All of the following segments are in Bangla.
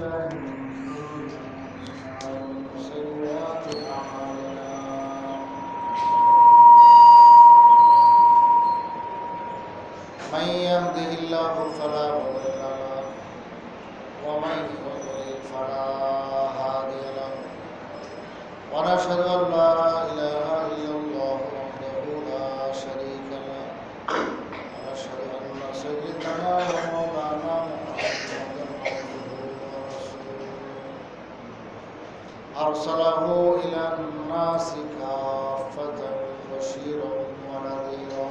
بالله من شرور أنفسنا ومن سيئات أعمالنا من يهده الله فلا مضل له ومن يضلل فلا هادي له ونشهد أن لا إله إلا الله وحده لا شريك له ونشهد أن سيدنا ومولانا محمدا عبده ورسوله أرسله إلى الناس كافة بشيرا ونذيرا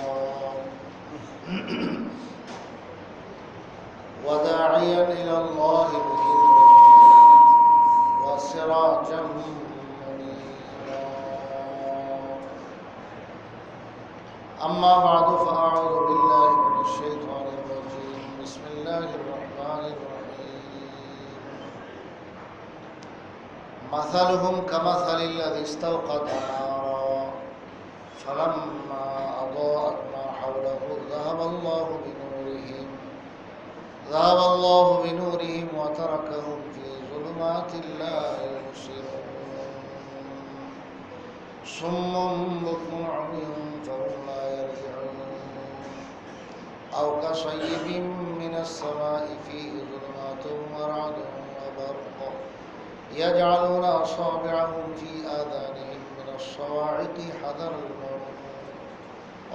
وداعيا إلى الله بإذنه وسراجا منيرا أما بعد فأعوذ بالله من الشيطان الرجيم بسم الله الرحمن الرحيم مثلهم كمثل الذي استوقد نارا فلما أضاءت ما حوله ذهب الله بنورهم وتركهم في ظلمات لا يبصرون صم بكم عمي فهم لا يرجعون أو كصيب من السماء فيه ظلمات ورعد وبرق يجعلون أصابعهم في آذانهم من الصواعق حذر الموت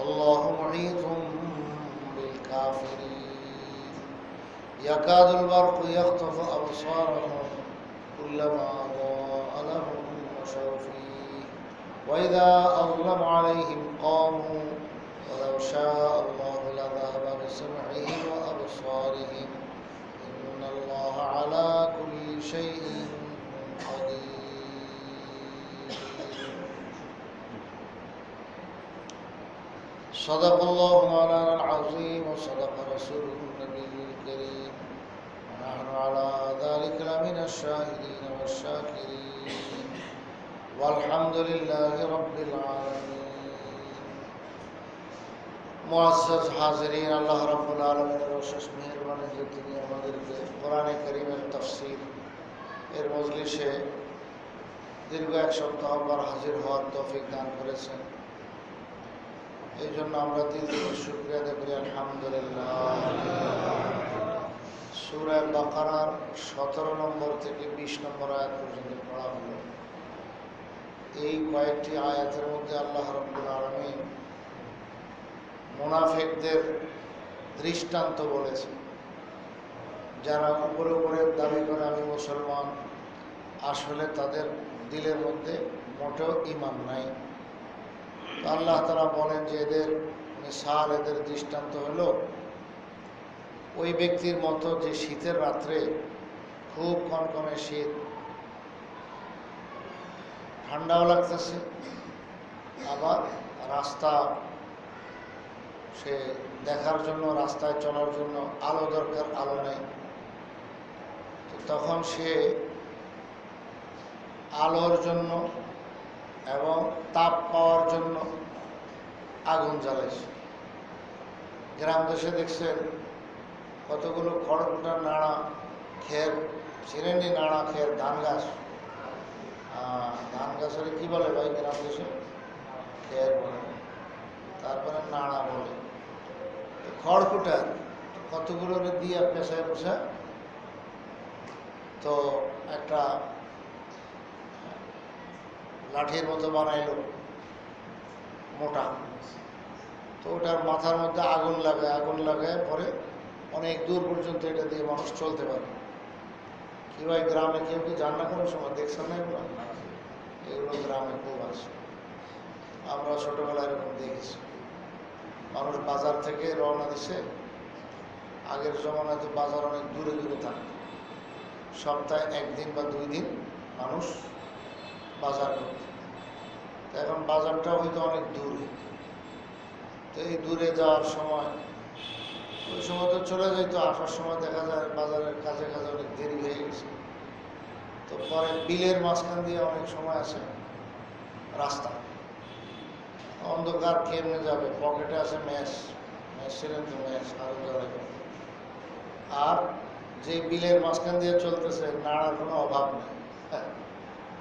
الله محيط بالكافرين يكاد البرق يخطف أبصارهم كلما أضاء لهم مشوا فيه وإذا أظلم عليهم قاموا ولو شاء الله لذهب بسمعهم وأبصارهم إن الله على كل شيء قدير صدق الله مولانا العظيم وصدق رسوله النبي الكريم ونحن على ذلك لمن الشاهدين والشاكرين والحمد لله رب العالمين মুআজ্জাজ হাজিরিন আল্লাহ রাব্বুল আলামিনের অশেষ মেহেরবানি যে তিনি আমাদেরকে কোরআনে কারীমের তাফসীর এর মজলিসে দীর্ঘ এক সপ্তাহ পর হাজির হওয়ার তৌফিক দান করেছেন এই জন্য আমরা দিল থেকে শুকরিয়া আদায় করি আলহামদুলিল্লাহ। সূরা বাকারার 17 নম্বর থেকে 20 নম্বর আয়াত পর্যন্ত পড়া হলো। এই কয়েকটি আয়াতের মধ্যে আল্লাহ রাব্বুল আলামিন মুনাফিকদের দৃষ্টান্ত বলেছেন, যারা উপরে উপরে দাবি করে আমি মুসলমান, আসলে তাদের দিলের মধ্যে মোটেও ঈমান নাই। আল্লাহ তাআলা বলেন যে এদের মিসাল, এদের দৃষ্টান্ত হলো ওই ব্যক্তির মতো যে শীতের রাত্রে খুব কনকনে শীত, ঠান্ডাও লাগতেছে, আবার রাস্তা সে দেখার জন্য, রাস্তায় চলার জন্য আলো দরকার, আলো নেই। তো তখন সে আলোর জন্য এবং তাপ পাওয়ার জন্য আগুন জ্বালাইছে। গ্রাম দেশে দেখছেন কতগুলো খড়কুটার নাড়া খের, চিরেন্ডি নাড়া খের, ধান গাছ, ধান গাছের কি বলে ভাই গ্রাম দেশে? খের বলে, তারপরে নাড়া বলে। খড়কুটার কতগুলো দিয়ে পেশায় পেশা তো একটা লাঠির মতো বানাইলো মোটা, তো ওটার মাথার মধ্যে আগুন লাগায় পরে অনেক দূর পর্যন্ত এটা দিয়ে মানুষ চলতে পারে। কি ভাই গ্রামে কেউ কি জান্না করার সময় দেখছেন না এগুলো? এগুলো গ্রামে খুব আছে, আমরা ছোটবেলায় এরকম দেখেছি। মানুষ বাজার থেকে রওনা দিছে, আগের জমানায় তো বাজার অনেক দূরে দূরে থাকে, সপ্তাহে 1 দিন বা 2 দিন মানুষ বাজার করত। এখন বাজারটা হয়তো অনেক দূরে, তো এই দূরে যাওয়ার সময় ওই সময় তো চলে যাইতো, আসার সময় দেখা যায় বাজারের কাজে অনেক দেরি হয়ে গেছে। তো পরে বিলের মাঝখান দিয়ে অনেক সময় আছে রাস্তা, অন্ধকার, কেমনে যাবে, পকেটে আছে ম্যাচ ছিলেন তো ম্যাচ আরো আর যে বিলের মাঝখান দিয়ে চলতেছে, নাড়ার কোনো অভাব নেই। হ্যাঁ,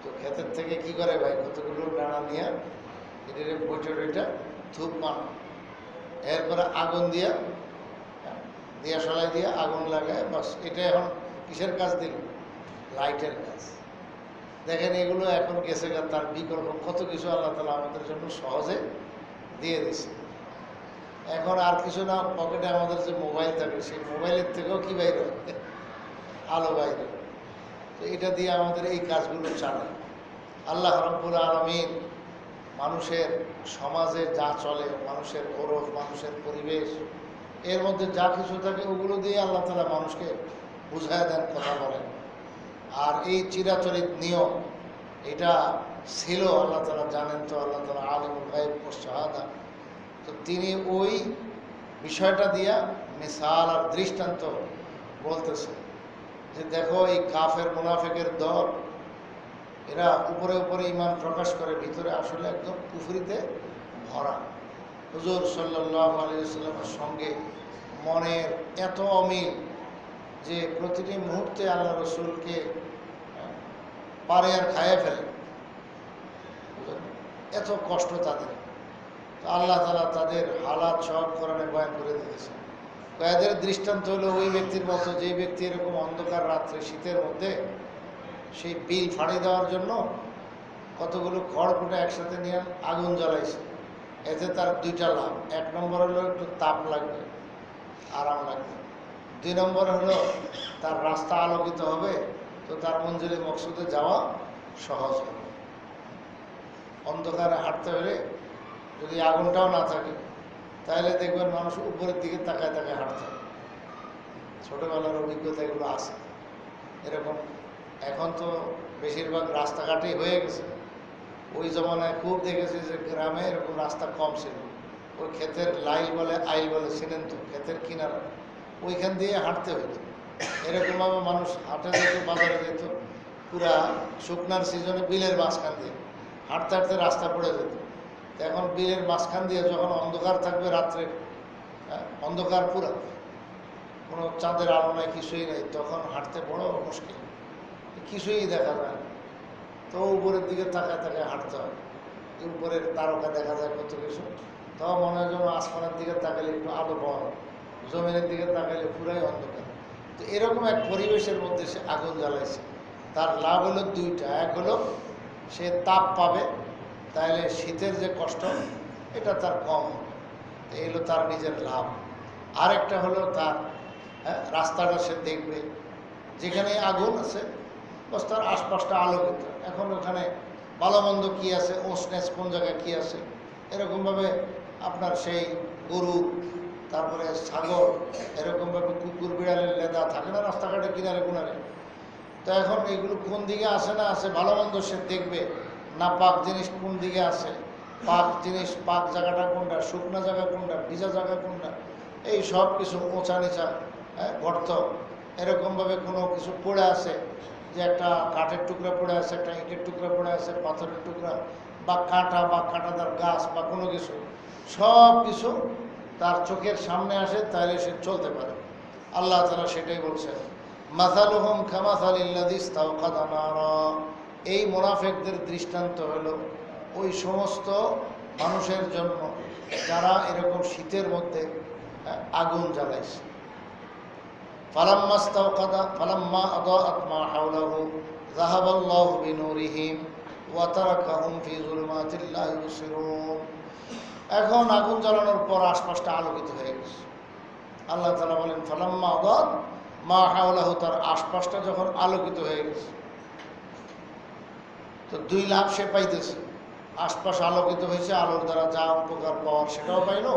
তো ক্ষেতের থেকে কি করে ভাই, কতগুলো নাড়া নিয়ে এটারে বইটা ধূপ মানো, এরপরে আগুন দিয়া দিয়া সলাই দিয়ে আগুন লাগায়, বাস। এটা এখন কিসের কাজ দিল? লাইটের কাজ। দেখেন এগুলো এখন গেছে গা, তার বিকল্প কত কিছু আল্লাহ তালা আমাদের জন্য সহজে দিয়ে দিছে। এখন আর কিছু না, পকেটে আমাদের যে মোবাইল থাকে, সেই মোবাইলের থেকেও কি বাইর হয়? আলো বাইরে। তো এটা দিয়ে আমাদের এই কাজগুলো চালায়। আল্লাহ রাব্বুল আলামিন মানুষের সমাজে যা চলে, মানুষের ওরফ, মানুষের পরিবেশ, এর মধ্যে যা কিছু থাকে ওগুলো দিয়ে আল্লাহ তালা মানুষকে বুঝায় দেন, কথা বলেন। আর এই চিরাচরিত নিয়ম এটা ছিল, আল্লাহ তালা জানেন। তো আল্লাহ তালা আলিমুল গায়ব ওয়াশ শাহাদা, তো তিনি ওই বিষয়টা দিয়া মিসাল আর দৃষ্টান্ত বলতেছে যে দেখো এই কাফের মুনাফিকের দল, এরা উপরে উপরে ইমান প্রকাশ করে, ভিতরে আসলে একদম কুফরিতে ভরা। হুজুর সাল্লাল্লাহু আলাইহি ওয়াসাল্লামের সঙ্গে মনের এত অমিল যে প্রতিটি মুহূর্তে আল্লাহ রসুলকে পারে আর খাইয়ে ফেলে, এত কষ্ট তাদের। তো আল্লাহ তাআলা তাদের হালাত সব কোরআনে বয়ান করে দিয়েছেন। এদের দৃষ্টান্ত হলো ওই ব্যক্তির মতো, যে ব্যক্তি এরকম অন্ধকার রাত্রে শীতের মধ্যে সেই বিল ফাড়ি দেওয়ার জন্য কতগুলো খড়কুটো একসাথে নিয়ে আগুন জ্বালাইছে। এতে তার দুইটা লাভ। এক নম্বর হলো একটু তাপ লাগবে, আরাম লাগবে। দুই নম্বর হলো তার রাস্তা আলোকিত হবে, তো তার মঞ্জিলে মকসুদে যাওয়া সহজ হবে। অন্ধকারে হাঁটতে হলে যদি আগুনটাও না থাকে, তাহলে দেখবেন মানুষ উপরের দিকে তাকায় তাকায় হাঁটতে হবে। ছোটোবেলার অভিজ্ঞতা এগুলো আছে এরকম। এখন তো বেশিরভাগ রাস্তাঘাটেই হয়ে গেছে। ওই জমানায় খুব দেখেছি যে গ্রামে এরকম রাস্তা কম ছিল। ওই ক্ষেতের লাইল বলে, আইল বলে, চিনেন তো, ক্ষেতের কিনারা, ওইখান দিয়ে হাঁটতে হইতো। এরকমভাবে মানুষ হাঁটে যেত, বাজারে যেত। পুরা শুকনার সিজনে বিলের মাঝখান দিয়ে হাঁটতে হাঁটতে রাস্তা পড়ে যেত। তো এখন বিলের মাঝখান দিয়ে যখন অন্ধকার থাকবে রাত্রে, অন্ধকার পুরা, কোনো চাঁদের আলো নাই, কিছুই নেই, তখন হাঁটতে বড় মুশকিল, কিছুই দেখা যায় না। তো উপরের দিকে তাকায় তাকায় হাঁটতে হয়। উপরের তারকা দেখা যায় কত কিছু, তাও মনে হয় যেন আসমানের দিকে তাকালে একটু আলো পাওয়া হয়, জমিনের দিকে তাকালে পুরাই অন্ধকার। তো এরকম এক পরিবেশের মধ্যে সে আগুন জ্বালাইছে। তার লাভ হলো দুইটা। এক হলো সে তাপ পাবে, তাহলে শীতের যে কষ্ট এটা তার কম হবে, এই হলো তার নিজের লাভ। আরেকটা হলো তার রাস্তাটা সে দেখবে, যেখানে আগুন আছে বাস তার আশপাশটা আলোকিত। এখন ওখানে ভালো মন্দ কী আছে, ওসনেস কোন জায়গায় কী আছে, এরকমভাবে আপনার সেই গরু, তারপরে ছাগল, এরকমভাবে কুকুর বিড়ালের লেদা থাকে না রাস্তাঘাটে কিনারে কিনারে। তো এখন এইগুলো কোন দিকে আসে না আসে, ভালো মন্দ সে দেখবে। না পাক জিনিস কোন দিকে আসে, পাক জিনিস, পাক জায়গাটা কোনটা, শুকনো জায়গা কোনটা, ভিজা জায়গা কোনটা, এই সব কিছু ওঁচা নিচা, গর্ত, এরকমভাবে কোনো কিছু পড়ে আছে, যে একটা কাঠের টুকরা পড়ে আছে, একটা ইটের টুকরা পড়ে আছে, পাথরের টুকরা, বা কাঁটাদার গাছ বা কোনো কিছু, সব কিছু তার চোখের সামনে আসে, তাহলে সে চলতে পারে। আল্লাহ তাআলা সেটাই বলছেন, মাসালুহুম কামাসালিল্লাযী ইসতাওকাদা নারা। এই মুনাফিকদের দৃষ্টান্ত হলো ওই সমস্ত মানুষের জন্য যারা এরকম শীতের মধ্যে আগুন জ্বালাইছে। ফালাম্মা আদাআত মা হাওলাহু যাহাবাল্লাহু বিনূরিহিম ওয়া তারাকাহুম ফি যুলুমাতিল লা ইউবসিরুন। এখন আগুন জ্বালানোর পর আশপাশটা আলোকিত হয়ে গেছে। আল্লাহ তাআলা বলেন ফালাম্মা আদাআত মা হাওলাহু, তার আশপাশটা যখন আলোকিত হয়ে গেছে, তো দুই লাভ সে পাইতেছে। আশপাশ আলোকিত হয়েছে, আলোর দ্বারা যা উপকার পাওয়ার সেটাও পাইল,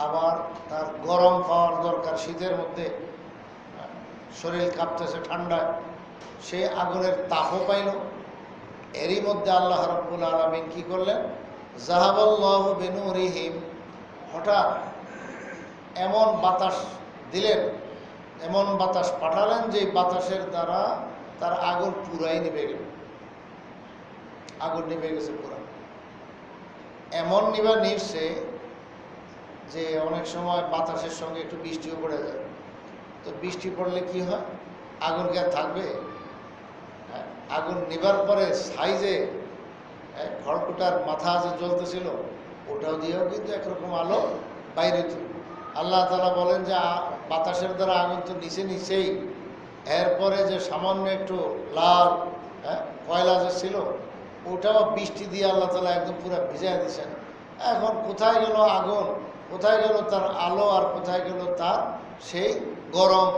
আবার তার গরম পাওয়ার দরকার শীতের মধ্যে, শরীর কাঁপতেছে ঠান্ডায়, সে আগুনের তাপও পাইল। এরই মধ্যে আল্লাহ রাব্বুল আলামিন কি করলেন, যাহাবাল্লাহু বিনূরিহিম, হঠাৎ এমন বাতাস দিলেন, এমন বাতাস পাঠালেন যে বাতাসের দ্বারা তার আগুন পুরাই নিভে গেল। আগুন নিভে গেছে পুরা, এমন নিভছে যে অনেক সময় বাতাসের সঙ্গে একটু বৃষ্টিও পড়ে যায়। তো বৃষ্টি পড়লে কি হয়, আগুন কি আর থাকবে? হ্যাঁ, আগুন নিবার পরে সাইজে খড়কুটার মাথা যে জ্বলতেছিল ওটাও দিয়েও কিন্তু একরকম আলো বাইরে তো। আল্লাহ তাআলা বলেন যে বাতাসের দ্বারা আগুন তো নিচেই, এরপরে যে সামান্য একটু লাল কয়লা যে ছিল ওটাও বৃষ্টি দিয়ে আল্লাহ তাআলা একদম পুরো ভিজাই দিয়েছেন। এখন কোথায় গেল আগুন, কোথায় গেল তার আলো, আর কোথায় গেল তার সেই গরম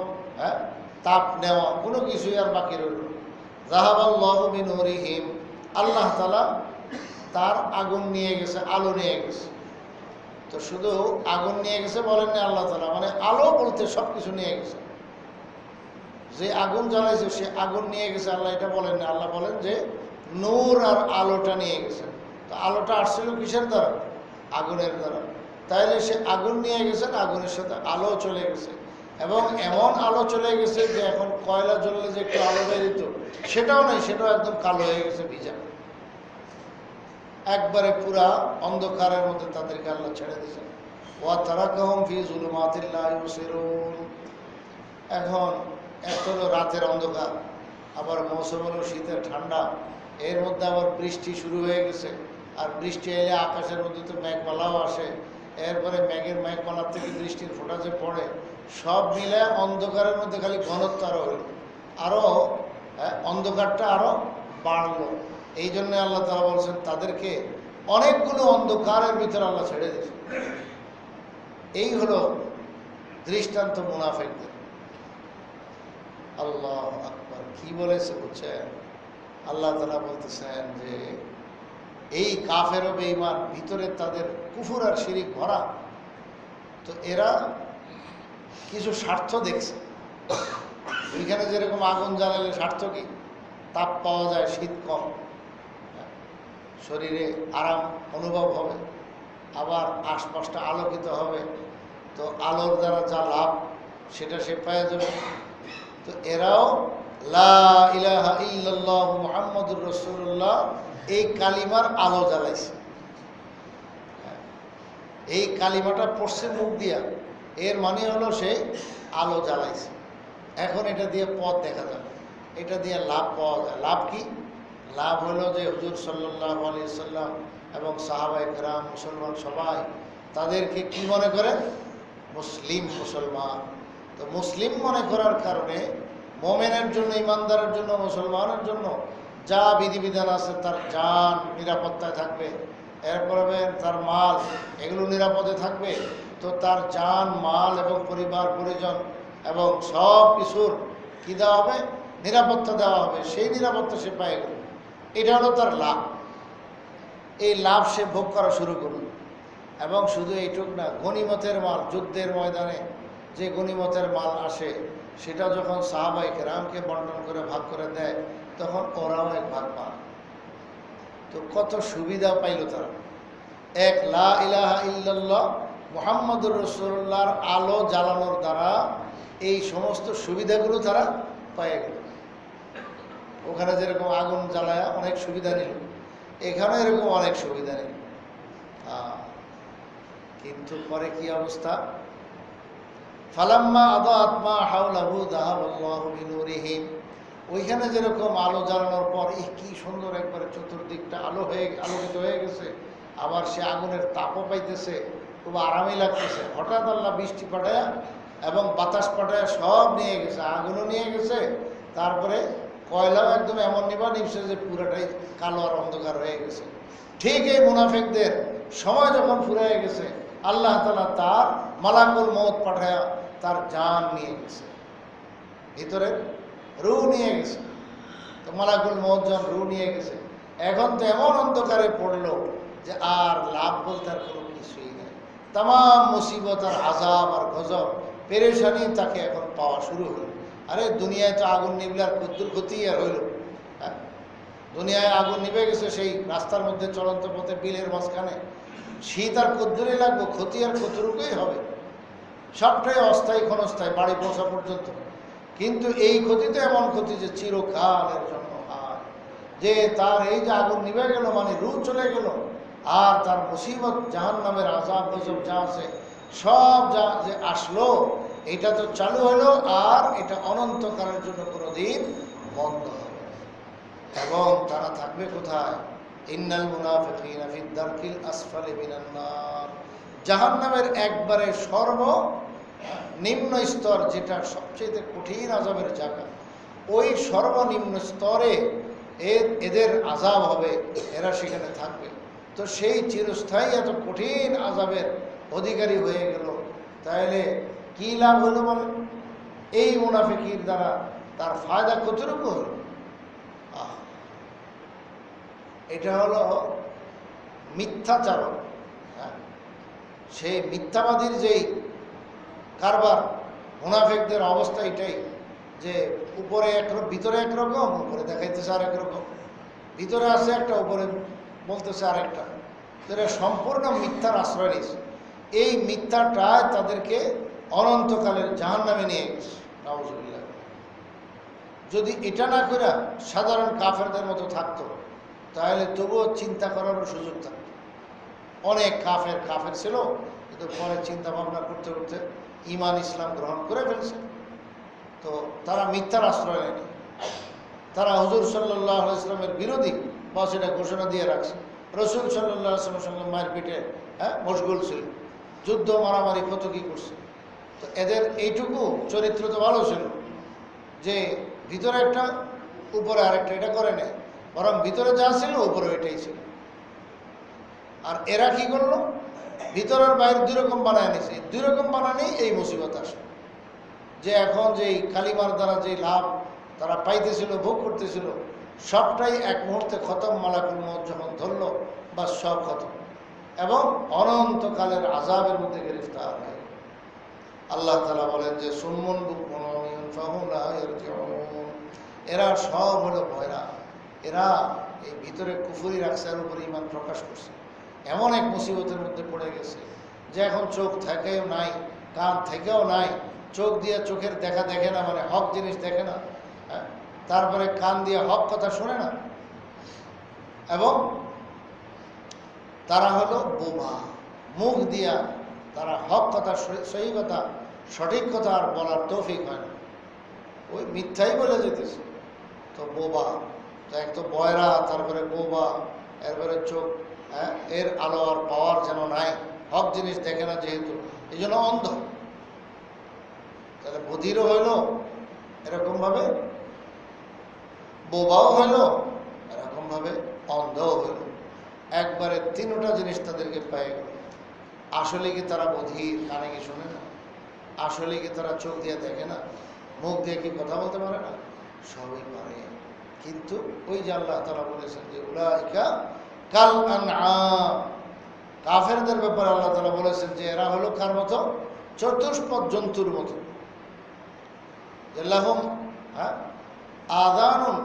তাপ নেওয়া, কোনো কিছুই আর বাকি রইল। যাহাবাল্লাহু বিনুরিহিম, আল্লাহ তাআলা তার আগুন নিয়ে গেছে, আলো নিয়ে গেছে। তো শুধু আগুন নিয়ে গেছে বলেননি আল্লাহ তাআলা, মানে আলো বলতে সব কিছু নিয়ে গেছে। যে আগুন জ্বালাইছে সে আগুন নিয়ে গেছে আল্লাহ এটা বলেন না। আল্লাহ বলেন যে নূর আর আলোটা নিয়ে গেছে। তো আলোটা আসছিল কিসের দ্বারা? আগুনের দ্বারা। তাইলে সে আগুন নিয়ে গেছেন, আগুনের সাথে আলো চলে গেছে, এবং এমন আলো চলে গেছে যে এখন কয়লা জ্বললে যে একটু আলো বেরিত সেটাও নেই, সেটাও একদম কালো হয়ে গেছে, ভিজা, একবারে পুরা অন্ধকারের মধ্যে তাদেরকে আল্লাহ ছেড়ে দিয়েছেন। ওয়া তারাকাহুম ফি যুলুমাতিল লা ইউবসিরুন। এখন এক হলো রাতের অন্ধকার, আবার মৌসুম হলো শীতের ঠান্ডা, এর মধ্যে আবার বৃষ্টি শুরু হয়ে গেছে। আর বৃষ্টি এলে আকাশের মধ্যে তো মেঘমালাও আসে, এরপরে মেঘমালার থেকে বৃষ্টির ফোঁটা যে পড়ে, সব মিলে অন্ধকারের মধ্যে খালি ঘনত্ব আরও হইল, আরও অন্ধকারটা আরও বাড়লো। এই জন্য আল্লাহ তাআলা বলছেন তাদেরকে অনেকগুলো অন্ধকারের ভিতরে আল্লাহ ছেড়ে দিয়েছে। এই হলো দৃষ্টান্ত মুনাফিকদের। আল্লাহু আকবার, কি বলেছে বুঝছেন? আল্লাহ তাআলা বলতেছেন যে এই কাফের ও বেঈমান, ভিতরে তাদের কুফর আর শিরিক ভরা। তো এরা কিছু স্বার্থ দেখছে। ওইখানে যেরকম আগুন জ্বালালে স্বার্থ কি? তাপ পাওয়া যায়, শীত কম, শরীরে আরাম অনুভব হবে, আবার আশপাশটা আলোকিত হবে, তো আলোর দ্বারা যা লাভ সেটা সে পেয়ে যাবে। তো এরাও লা ইলাহা ইল্লাল্লাহ মুহাম্মাদুর রাসূলুল্লাহ এই কালিমার আলো জ্বালাইছে। এই কালিমাটা পড়ছে মুখ দিয়া, এর মানে হলো সে আলো জ্বালাইছে। এখন এটা দিয়ে পথ দেখা যাবে, এটা দিয়ে লাভ পাওয়া যায়। লাভ কি? লাভ হলো যে হুজুর সাল্লাল্লাহু আলাইহি সাল্লাম এবং সাহাবায়ে কেরাম, মুসলমান সবাই তাদেরকে কি মনে করেন? মুসলিম, মুসলমান। তো মুসলিম মনে করার কারণে মোমেনের জন্য, ইমানদারের জন্য, মুসলমানের জন্য যা বিধিবিধান আছে তার জান নিরাপত্তায় থাকবে, এরপরে তার মাল এগুলো নিরাপদে থাকবে। তো তার জান, মাল এবং পরিবার পরিজন এবং সব কিছুর কী দেওয়া হবে? নিরাপত্তা দেওয়া হবে। সেই নিরাপত্তা সে পায় গেল, এটা হলো তার লাভ। এই লাভ সে ভোগ করা শুরু করল। এবং শুধু এইটুক না, গনিমতের মাল, যুদ্ধের ময়দানে যে গনিমতের মাল আসে সেটা যখন সাহাবায়ে কেরামকে বন্টন করে ভাগ করে দেয় তখন ওরাও এক ভাগ পায়। তো কত সুবিধা পাইল তারা। এক লা ইলাহা ইল্লাল্লাহ মুহাম্মাদুর রাসূলুল্লাহর আলো জ্বালানোর দ্বারা এই সমস্ত সুবিধাগুলো তারা পেয়ে গেল। ওখানে যেরকম আগুন জ্বালায় অনেক সুবিধা নিল, এখানে এরকম অনেক সুবিধা নিল। কিন্তু পরে কি অবস্থা? ফালাম্মা আদাআত মা হাওলাহু যাহাবাল্লাহু বিনুরিহিম। ওইখানে যেরকম আলো জ্বালানোর পর কি সুন্দর একবারে চতুর্দিকটা আলোকিত হয়ে গেছে, আবার সে আগুনের তাপও পাইতেছে, খুব আরামই লাগতেছে। হঠাৎ আল্লাহ বৃষ্টি পাঠায়া এবং বাতাস পাঠায়া সব নিয়ে গেছে, আগুনও নিয়ে গেছে, তারপরে কয়লাও একদম এমন নিভছে যে পুরাটাই কালো আর অন্ধকার হয়ে গেছে। ঠিক এই মুনাফিকদের সময় যখন ফুরিয়ে গেছে, আল্লাহ তাআলা তার মালাকুল মউত পাঠায়া তার জান নিয়ে গেছে, ভিতরে রূহ নিয়ে গেছে। তো মালাকুল মউত যখন রূহ নিয়ে গেছে, এখন তো এমন অন্ধকারে পড়লো যে আর লাভ বলতে আর কোনো কিছুই নেই। তাম মুসিবত আর আযাব আর গজব পেরেশানি তাকে এখন পাওয়া শুরু হলো। আরে দুনিয়ায় তো আগুন নিবলে আর কদ্দুর ক্ষতি আর হইল। দুনিয়ায় আগুন নিভে গেছে, সেই রাস্তার মধ্যে চলন্ত পথে বিলের মাঝখানে, শীত আর কদ্দুরই লাগবে, ক্ষতি আর কতটুকুই হবে, সবটাই অস্থায়ী ক্ষণস্থায়ী বাড়ি পৌঁছা পর্যন্ত। কিন্তু এই ক্ষতি তো এমন ক্ষতি যে চিরকালের জন্য হয়, যে তার এই যে আগুন নিভে গেল মানে রূহ চলে গেল, আর তার মুসিবত জাহান্নামের আযাব গজব যা আছে সব যা যে আসলো এটা তো চালু হলো, আর এটা অনন্তকালের জন্য কোনোদিন বন্ধ হবে না। এবং তারা থাকবে কোথায়? ইন্নাল মুনাফিকিনা ফি দারকিল আসফালি মিনান নার, জাহান্নামের একবারে সর্বনিম্ন স্তর, যেটা সবচেয়ে কঠিন আযাবের জায়গা, ওই সর্বনিম্ন স্তরে এদের আযাব হবে, এরা সেখানে থাকবে। তো সেই চিরস্থায়ী এত কঠিন আযাবের অধিকারী হয়ে গেল, তাহলে কি লাভ হলো বলে? এই মুনাফিকির দ্বারা তার ফায়দা কতটুকু হলো? এটা হলো মিথ্যাচারণ। হ্যাঁ, সেই মিথ্যাবাদীর যেই কারবার, মুনাফিকদের অবস্থা এটাই যে উপরে একরকম, ভিতরে একরকম, উপরে দেখাইতেছে আর একরকম, ভিতরে আছে একটা, উপরে বলতেছে আর একটা। এরা সম্পূর্ণ মিথ্যার আশ্রয় নিয়েছে। এই মিথ্যাটায় তাদেরকে অনন্তকালের জাহান্নামে নিয়ে গেছে। নাউজুবিল্লাহ। যদি এটা না করে সাধারণ কাফেরদের মতো থাকতো, তাহলে তবুও চিন্তা করারও সুযোগ থাকতো। অনেক কাফের ছিল, কিন্তু পরে চিন্তা ভাবনা করতে করতে ঈমান ইসলাম গ্রহণ করে ফেলছে। তো তারা মিথ্যার আশ্রয় নেয়নি, তারা হুজুর সাল্লাল্লাহু আলাইহি ওয়াসাল্লামের বিরোধী, বা সেটা ঘোষণা দিয়ে রাখছে। রসুল সাল্লাল্লাহু আলাইহি ওয়াসাল্লামের সঙ্গে মায়ের পিঠে মশগুল ছিল, যুদ্ধ মারামারি কত কী করছে। তো এদের এইটুকু চরিত্র তো ভালো ছিল যে ভিতরে একটা উপরে আরেকটা, এটা করে নেয়, বরং ভিতরে যা ছিল উপরে এটাই ছিল। আর এরা কি করলো? ভিতরের বাইরে দুই রকম বানায় নিছে। দুই রকম বানানি এই মুসিবত আসে, যে এখন যেই কালিমার দ্বারা যে লাভ তারা পাইতেছিল, ভোগ করতেছিল, সবটাই এক মুহূর্তে খতম। মালাকুল মউত যখন ধরল, বা সব খতম, এবং অনন্তকালের আযাবের মধ্যে গ্রেফতার হয়। আল্লাহ তাআলা বলেন যে সুম্মুন বুকমুন উমিয়ুন ফাহুম লা ইয়ারজিউন, এরা সব হলো বয়রা, এরা এই ভিতরে কুফরি রাখসার উপরে ঈমান প্রকাশ করছে, এমন এক মুসিবতের মধ্যে পড়ে গেছে যে এখন চোখ থেকেও নাই, কান থেকেও নাই, চোখ দিয়ে চোখের দেখা দেখে না, মানে হক জিনিস দেখে না, হ্যাঁ, তারপরে কান দিয়ে হক কথা শোনে না, এবং তারা হলো বোবা, মুখ দিয়া তারা হক কথা, সহি কথা, সঠিক কথা আর বলার তৌফিক হয় না, ওই মিথ্যাই বলে যেতেছে। তো বোবা, তো এক তো বয়রা, তারপরে বোবা, এরপরে চোখ, হ্যাঁ, এর আলো আর পাওয়ার যেন নাই, হক জিনিস দেখে না যেহেতু, এই জন্য অন্ধ। তাহলে বধিরও হইল এরকমভাবে, বোবাও হইল এরকমভাবে, অন্ধও হইল, একবারে তিনটা জিনিস তাদেরকে পেয়ে গেল। আসলে কি তারা বধির? কানে কি শোনে না? আসলে কি তারা চোখ দিয়ে দেখে না? মুখ দিয়ে কি কথা বলতে পারে না? সবই পারে, কিন্তু ওই যে আল্লাহ তাআলা বলেছেন যে উলাইকা কাল আনআম, কাফেরদের ব্যাপারে আল্লাহ তাআলা বলেছেন যে এরা হলো কার মতো? চতুষ্পদ জন্তুর মতো। যে লাহুম আযানুন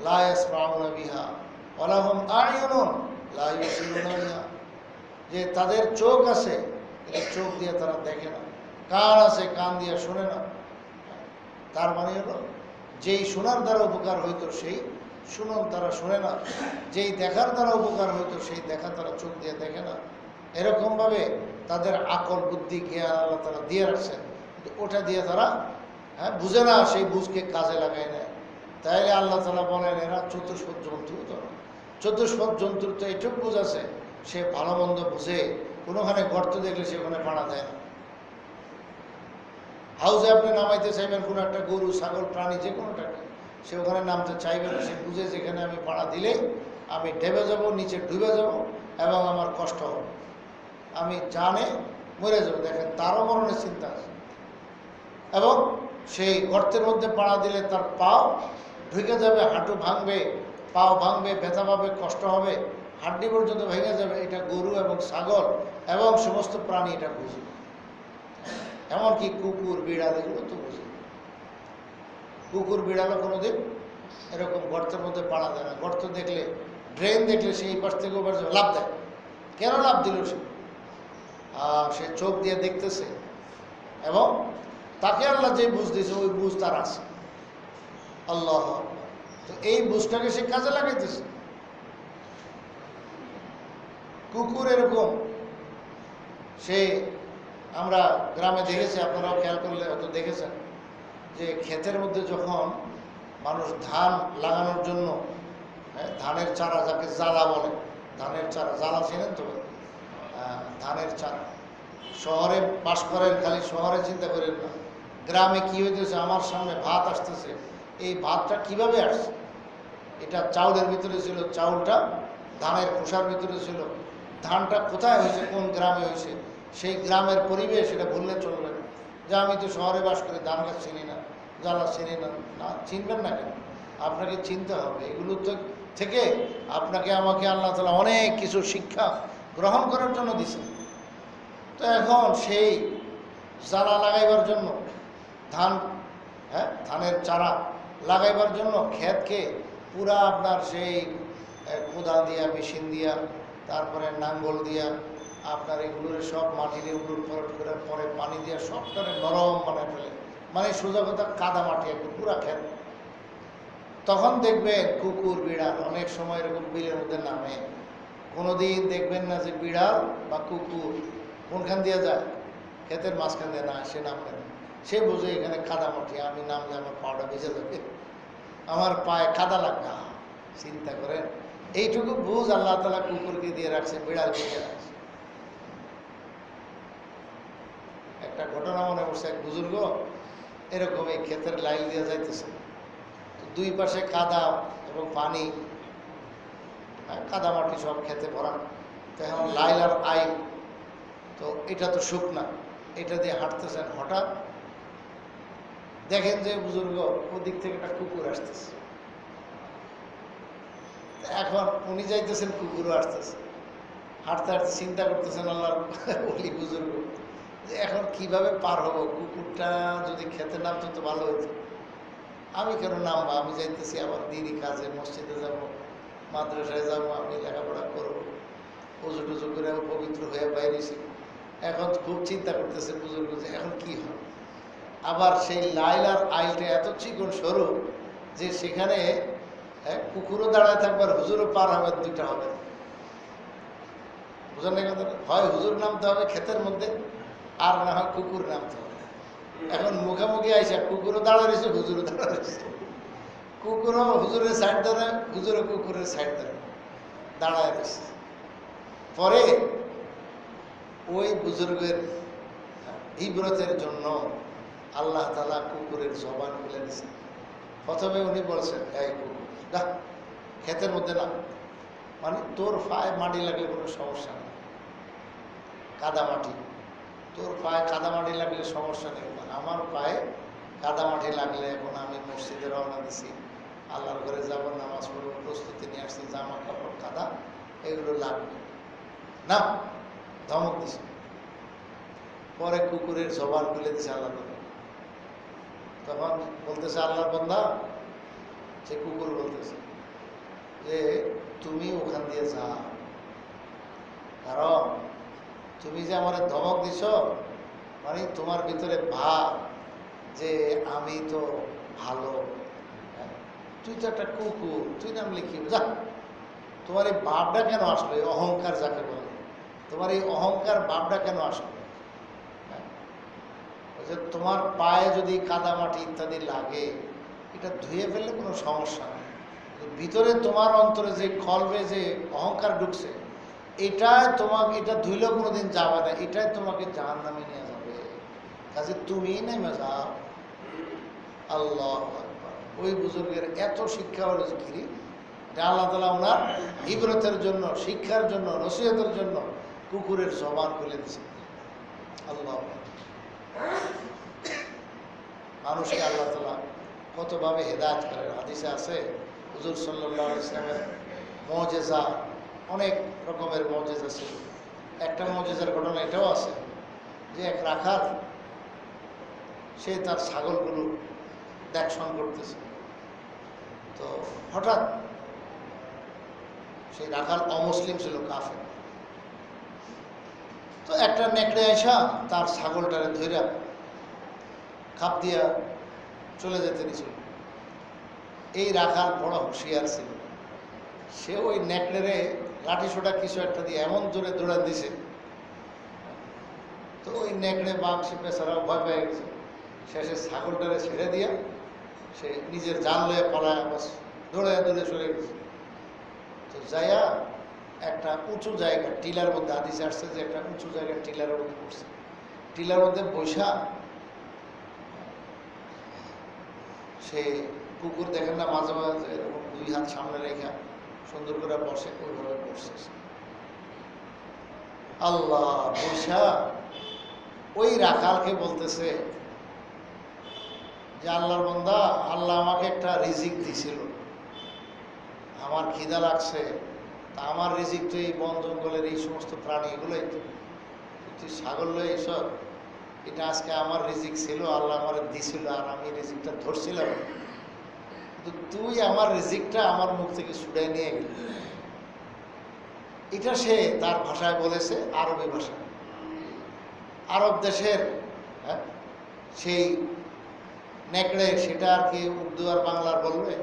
লা ইয়াসমাউনা বিহা ওয়া লাহুম আ'য়ুনুন লা ইউসিরুনা বিহা, যে তাদের চোখ আছে, চোখ দিয়ে তারা দেখে না, কান আছে, কান দিয়ে শোনে না। তার মানে হলো যেই শোনার দ্বারা উপকার হইতো সেই শুনুন তারা শোনে না, যেই দেখার দ্বারা উপকার হইতো সেই দেখা তারা চোখ দিয়ে দেখে না। এরকমভাবে তাদের আকল, বুদ্ধি, জ্ঞান আল্লাহ তারা দিয়ে রাখছেন, ওটা দিয়ে তারা বুঝে না, সেই বুঝকে কাজে লাগায় নেয়। তাইলে আল্লাহ তাআলা বলেন এরা চতুষ্পদ জন্তু। তো চতুষ্পদ জন্তুর তো এইটুকু বুঝ আছে, সে ভালো মন্দ বুঝে, কোনোখানে গর্ত দেখলে সে ওখানে পাড়া দেয় না। হাউজে আপনি নামাইতে চাইবেন কোনো একটা গরু, ছাগল, প্রাণী, যে কোনোটাকে, সে ওখানে নামতে চাইবে না। সে বুঝে যেখানে আমি পাড়া দিলে আমি ডেবে যাব, নিচে ডুবে যাব, এবং আমার কষ্ট হবে, আমি জানে মরে যাব। দেখেন, তারও মরণের চিন্তা আছে। এবং সেই গর্তের মধ্যে পাড়া দিলে তার পাও ঢুকে যাবে, হাঁটু ভাঙবে, পাও ভাঙবে, ব্যথা পাবে, কষ্ট হবে, হাড্ডি পর্যন্ত ভেঙে যাবে। এটা গরু এবং ছাগল এবং সমস্ত প্রাণী এটা বুঝে, এমনকি কুকুর, বিড়াল, এগুলো তো বুঝে। কুকুর, বিড়ালও কোনোদিন এরকম গর্তের মধ্যে পাড়া দেয় না। গর্ত দেখলে, ড্রেন দেখলে সেই পাশ থেকে ওপাশ লাফ দেয়। কেন লাফ দিল সে? সে চোখ দিয়ে দেখতেছে, এবং তাকে আল্লাহ যে বুঝ দিয়েছে ওই বুঝ তার আছে। আল্লাহ, তো এই বুঝটাকে সে কাজে লাগাইতেছে। কুকুর এরকম, সে আমরা গ্রামে দেখেছি, আপনারাও খেয়াল করলে হয়তো দেখেছেন, যে ক্ষেতের মধ্যে যখন মানুষ ধান লাগানোর জন্য ধানের চারা, যাকে জ্বালা বলে, ধানের চারা, জ্বালা চেনেন তো? ধানের চারা। শহরে বাস করেন, খালি শহরে চিন্তা করেন না, গ্রামে কি হইতেছে, আমার সামনে ভাত আসতেছে, এই ভাতটা কিভাবে আসছে? এটা চাউলের ভিতরে ছিল, চাউলটা ধানের খোসার ভিতরে ছিল, ধানটা কোথায় হয়েছে, কোন গ্রামে হয়েছে, সেই গ্রামের পরিবেশ এটা বললে চলবে না। যে আমি তো শহরে বাস করি, ধান গাছ চিনি না, জ্বালা চিনি না। না, চিনবেন না কেন? আপনাকে চিনতে হবে। এগুলো তো থেকে আপনাকে আমাকে আল্লাহ তাআলা অনেক কিছু শিক্ষা গ্রহণ করার জন্য দিছে। তো এখন সেই জ্বালা লাগাইবার জন্য ধান, ধানের চারা লাগাইবার জন্য ক্ষেতকে পুরা আপনার সেই কোদাল দিয়া, মেশিন দিয়া, তারপরে নাঙ্গল দিয়া আপনার এগুলোর সব মাটিরে উলট পালট করে পরে পানি দিয়া সবটারে নরম বানায় ফেলে, মানে সোজা কথা কাদা মাটি একদম পুরা ক্ষেত। তখন দেখবেন কুকুর বিড়াল অনেক সময় এরকম বিলের মধ্যে নামে। কোনোদিন দেখবেন না যে বিড়াল বা কুকুর কোনখান দিয়ে যায়, ক্ষেতের মাঝখান দিয়ে না, সে নামবে না। সে বোঝে এখানে কাদা মাটি, আমি নামলে আমার পাটা ভিজে যাবে, আমার পায়ে কাদা লাগবে। চিন্তা করেন, এইটুকু বুঝ আল্লাহ তাআলা কুকুরকে দিয়ে রাখছে, বিড়ালকে দিয়ে রাখছে। একটা ঘটনা মনে পড়ছে, এক বুজুর্গ এরকম এই ক্ষেতের লাইন দিয়ে যাইতেছে, দুই পাশে কাদা এবং পানি, কাদা মাটি সব খেতে ভরা। তো এখন লাইল আর আইল, তো এটা তো শুকনা, এটা দিয়ে হাঁটতেছেন, হঠাৎ দেখেন যে বুজুর্গ ওদিক থেকে একটা কুকুর আসতেছে। এখন উনি যাইতেছেন, কুকুরও আসতেছে, হাঁটতে হাঁটতে চিন্তা করতেছেন আল্লাহর ওলি বুজুর্গ যে এখন কিভাবে পার হবো, কুকুরটা যদি খেতে নামতো তো ভালো হতো, আমি কেন নামবো, আমি যাইতেছি আমার দিনই কাজে, মসজিদে যাব, মাদ্রাসায় যাব, আমি লেখাপড়া করবো, পুজো টুজো করে পবিত্র হয়ে বাইরেছি। এখন খুব চিন্তা করতেছে বুজুর্গ যে এখন কি হয়। আবার সেই লাইল আর আইলটা এত চিকন সরু যে সেখানে কুকুরও দাঁড়ায় থাকবে আর হুজুরও পার হবে, দুইটা হবে। বুঝলেন না কথা? হয় হুজুর নামতে হবে ক্ষেতের মধ্যে, আর না হয় কুকুর নামতে হবে। এখন মুখোমুখি আইসা কুকুরও দাঁড়া রয়েছে, হুজুরও দাঁড়া রয়েছে। কুকুরও হুজুরের সাইড ধরে, হুজুরও কুকুরের সাইড ধরে দাঁড়ায় রয়েছে। পরে ওই বুজুর্গের ইবরতের জন্য আল্লাহ তাআলা কুকুরের জবান খুলে দিয়েছেন। প্রথমে উনি বলছেন, এই কুকুর যা ক্ষেতের মধ্যে না, মানে তোর পায়ে মাটি লাগলে কোনো সমস্যা নেই, কাদা মাটি, তোর পায়ে কাদা মাটি লাগলে সমস্যা নেই, আমার পায়ে কাদা মাটি লাগলে এখন আমি মসজিদে রওনা দিছি, আল্লাহর ঘরে যাব, নামাজ পড়ব, প্রস্তুতি নিয়ে আসছি, জামা কাপড় কাদা এগুলো লাগবে না, ধমক দিছে। পরে কুকুরের জবান খুলে দিছে আল্লাহ। তখন বলতেছে আল্লাহর বান্দা, সে কুকুর বলতেছে যে তুমি ওখান দিয়ে যা, কারণ তুমি যে আমার ধমক দিছ, মানে তোমার ভিতরে ভাব যে আমি তো ভালো, তুই তো একটা কুকুর, তুই নাম লিখি যা। তোমার এই ভাবটা কেন আসলো, এই অহংকার যাকে বলে, তোমার এই অহংকার ভাবটা কেন আসলো? যে তোমার পায়ে যদি কাদামাটি ইত্যাদি লাগে, এটা ধুয়ে ফেললে কোনো সমস্যা নেই, ভিতরে তোমার অন্তরে যে কলবে যে অহংকার ঢুকছে, এটাই তোমাকে, এটা ধুইলেও কোনোদিন যাবে না, এটাই তোমাকে জাহান্নামে নিয়ে যাবে, কাজে তুমিই নেমে যাও। আল্লাহ আকবার। ওই বুজুর্গের এত শিক্ষা হলো জিকিরি, আল্লাহ তাআলা ওনার ইবরতের জন্য, শিক্ষার জন্য, নসিহতের জন্য কুকুরের জবান খুলে দিয়েছে। আল্লাহ, মানুষকে আল্লাহ তাআলা কতভাবে হেদায়েত করেন। হাদিসে আছে হুজুর সাল্লাল্লাহু আলাইহি ওয়াসাল্লামের মুজিজা, অনেক রকমের মুজিজা ছিল। একটা মুজিজার ঘটনা এটাও আছে যে এক রাখাল, সে তার ছাগলগুলো দেখশন করতেছে, তো হঠাৎ সেই রাখাল অমুসলিম ছিল, কাফের। তো একটা নেকড়ে আইসা তার ছাগলটারে ধইরা খাপ দিয়া চলে যেতে নিছিল। এই রাখাল বড় হুঁশিয়ার ছিল, সে ওই নেকড়েরে লাঠি সোটা কিছু একটা দিয়ে এমন জোরে দৌড়ান দিছে তো ওই নেকড়ে বাঘ সে বেচারা ভয় পেয়ে গেছে, শেষে ছাগলটারে ছেড়ে দিয়া সে নিজের জান লয়ে পালায় বাস দৌড়ে দৌড়ে চলে গেছে। তো যাইয়া একটা উঁচু জায়গা টিলার মধ্যে, হাদিসে আসছে যে একটা উঁচু জায়গা টিলারের মধ্যে পড়ছে, টিলার মধ্যে বৈশা সে কুকুর দেখেন না মাঝে মাঝে এরকম 2 হাত সামনে রেখা সুন্দর করে বসে, ওইভাবে বসছে। আল্লাহ বৈশা ওই রাখালকে বলতেছে যে আল্লাহর বান্দা, আল্লাহ আমাকে একটা রিজিক দিছিল, আমার খিদা লাগছে, তা আমার রিজিক তো এই বন জঙ্গলের এই সমস্ত প্রাণী এগুলোই তো, তুই ছাগল লয়ে এইসব, এটা আজকে আমার রিজিক ছিল, আল্লাহ আমার দিছিল, আর আমি রিজিকটা ধরছিলাম, তো তুই আমার রিজিকটা আমার মুখ থেকে ছুড়ে নিয়ে গেলি। এটা সে তার ভাষায় বলেছে, আরবি ভাষা, আরব দেশের সেই নেকড়ে, সেটা আর কি উর্দু আর বাংলার বলবে,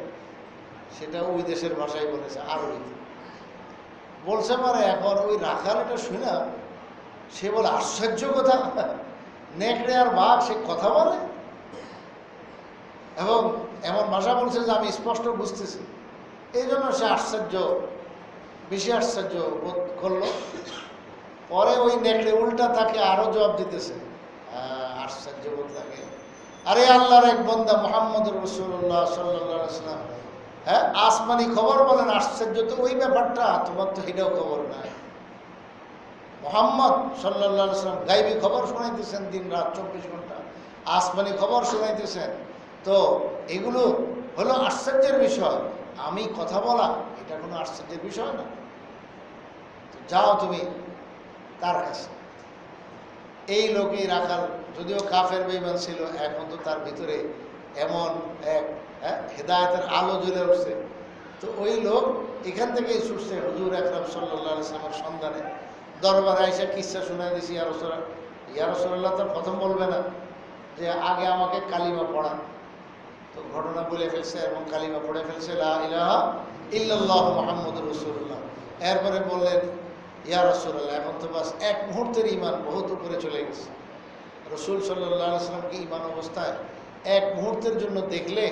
সেটা ওই দেশের ভাষায় বলেছে, আরবিতে বলছে। মানে এখন ওই রাখাল এটা শুনে সে বলে আশ্চর্য কথা, নেকড়ে আর বাঘ সে কথা বলে, এবং এমন ভাষা বলছে যে আমি স্পষ্ট বুঝতেছি। এই জন্য সে আশ্চর্য, বেশি আশ্চর্য বোধ করলো। পরে ওই নেকড়ে উল্টা তাকে আরো জবাব দিতেছে, আশ্চর্য বোধ লাগে, আরে আল্লাহর এক বান্দা মুহাম্মদ রাসূলুল্লাহ সাল্লাল্লাহু আলাইহি ওয়াসাল্লাম, হ্যাঁ আসমানি খবর বলেন, আশ্চর্য তো ওই ব্যাপারটা, তোমার তো এটাও খবর নাই। মুহাম্মদ সাল্লাল্লাহু আলাইহি ওয়াসাল্লাম গায়বী খবর শোনাইতেছেন দিন রাত 24 ঘন্টা, আসমানি খবর শোনাইতেছেন, তো এগুলো হলো আশ্চর্যের বিষয়। আমি কথা বলা এটা কোনো আশ্চর্যের বিষয় না। যাও তুমি তার কাছে। এই লোকই রাখাল, যদিও কাফের বেঈমান ছিল, এখন তো তার ভিতরে এমন এক হেদায়েতের আলো জ্বলে উঠছে। তো ওই লোক এখান থেকেই ছুটছে হুজুর আকরাম সাল্লাল্লাহু আলাইহি ওয়াসাল্লামের সন্ধানে, দরবারে আইসা কিসসা শোনায় দিছি, ইয়া রাসূলুল্লাহ তো প্রথম বলবে না যে আগে আমাকে কালিমা পড়ান, তো ঘটনা বলে ফেলছে এবং কালিমা পড়ে ফেলছে, লা ইলাহা ইল্লাল্লাহু মুহাম্মাদুর রাসূলুল্লাহ। এরপরে বললেন ইয়া রাসূলুল্লাহ, এখন তো বাস এক মুহূর্তের ঈমান বহুত উপরে চলে গেছে। রাসূল সাল্লাল্লাহু আলাইহি ওয়াসাল্লামকে ঈমান অবস্থায় এক মুহূর্তের জন্য দেখলে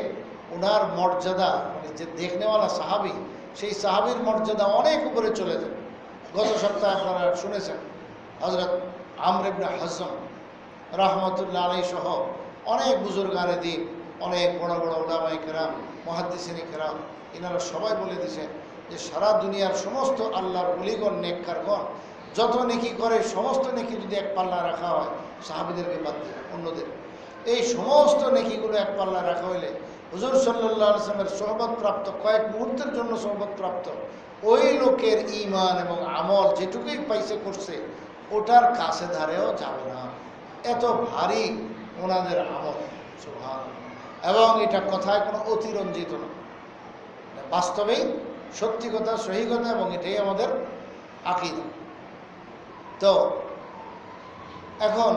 ওনার মর্যাদা, মানে যে দেখনেওয়ালা সাহাবী, সেই সাহাবীর মর্যাদা অনেক উপরে চলে যায়। গত সপ্তাহে আপনারা শুনেছেন হযরত আমর ইবনে হাজম রাহমাতুল্লাহ আলাইহি সহ অনেক বুজুর্গানে দ্বীন, অনেক বড় বড় উলামায়ে কেরাম, মুহাদ্দিসিনে কেরাম, এনারা সবাই বলে দিয়েছেন যে সারা দুনিয়ার সমস্ত আল্লাহর ওলিগণ, নেককারগণ যত নেকি করে, সমস্ত নেকি যদি এক পাল্লা রাখা হয়, সাহাবীদেরকে বাদ দিয়ে অন্যদের, এই সমস্ত নেকিগুলো এক পাল্লা রাখা হইলে হুজুর সাল্লাল্লাহু আলাইহি ওয়াসাল্লামের সোহবত প্রাপ্ত, কয়েক মুহূর্তের জন্য সোহবত প্রাপ্ত ওই লোকের ঈমান এবং আমল যেটুকুই পাইছে করছে, ওটার কাছে ধারেও যাবে না। এত ভারী ওনাদের আমল, সুবহানাল্লাহ। এবং এটা কথায় কোনো অতিরঞ্জিত না, বাস্তবেই সত্যি কথা, সহি কথা, এবং এটাই আমাদের আকীদা। তো এখন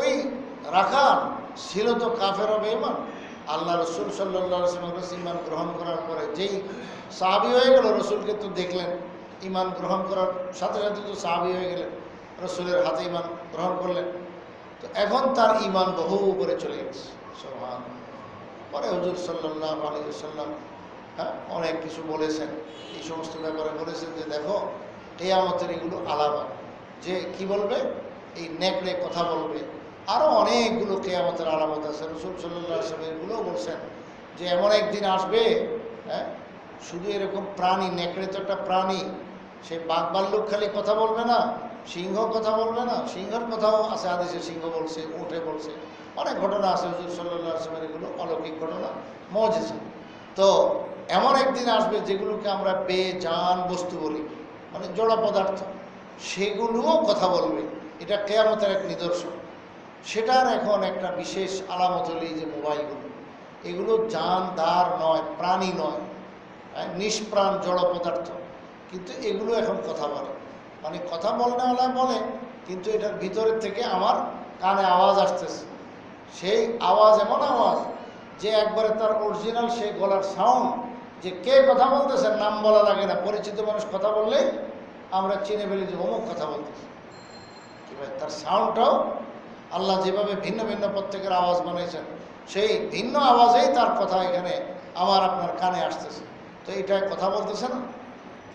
ওই রাখাল ছিল তো কাফের বেঈমান, আল্লাহ রসুল সাল্লাল্লাহু আলাইহি ওয়াসাল্লাম ঈমান গ্রহণ করার পরে যেই সাহাবী হয়ে গেল, রসুলকে তো দেখলেন, ঈমান গ্রহণ করার সাথে সাথে তো সাহাবী হয়ে গেলেন, রসুলের হাতে ঈমান গ্রহণ করলেন। তো এখন তার ঈমান বহু উপরে চলে গেছে, সুবহানাল্লাহ। পরে হুজুর সাল্লাল্লাহু আলাইহি ওয়াসাল্লাম অনেক কিছু বলেছেন, এই সমস্ত ব্যাপারে বলেছেন যে দেখো কিয়ামতের এগুলো আলামত, যে কি বলবে, এই নেকড়ে কথা বলবে, আরও অনেকগুলো কিয়ামতের আলামত আছে। রাসূল সাল্লাল্লাহু আলাইহি ওয়াসাল্লাম এগুলোও বলছেন যে এমন একদিন আসবে, শুধু এরকম প্রাণী, নেকড়ে তো একটা প্রাণী, সে বাঘ ভাল্লুক খালি কথা বলবে না, সিংহ কথা বলবে না, সিংহের কথাও আছে হাদিসে, সিংহ বলছে, উঠে বলছে, অনেক ঘটনা আছে হুজুর সাল্লাল্লাহু আলাইহি ওয়াসাল্লাম, এগুলো অলৌকিক ঘটনা, মুজিজা। তো এমন একদিন আসবে যেগুলোকে আমরা বেজান বস্তু বলি, মানে জড় পদার্থ, সেগুলোও কথা বলবে। এটা কিয়ামতের এক নিদর্শন। সেটার এখন একটা বিশেষ আলামত হলো এই যে মোবাইলগুলো, এগুলো জানদার নয়, প্রাণী নয়, নিষ্প্রাণ জড় পদার্থ, কিন্তু এগুলো এখন কথা বলে। মানে কথা বলনেওয়ালা বলে, কিন্তু এটার ভিতরের থেকে আমার কানে আওয়াজ আসতেছে, সেই আওয়াজ এমন আওয়াজ যে একবারে তার অরিজিনাল সেই গলার সাউন্ড, যে কে কথা বলতেছে নাম বলা লাগে না, পরিচিত মানুষ কথা বললেই আমরা চিনে ফেলি যে অমুক কথা বলতেছে। কি তার সাউন্ডটাও আল্লাহ যেভাবে ভিন্ন ভিন্ন প্রত্যেকের আওয়াজ বানাইছেন, সেই ভিন্ন আওয়াজেই তার কথা এখানে আমার আপনার কানে আসতেছে। তো এটাই কথা বলতেছে না,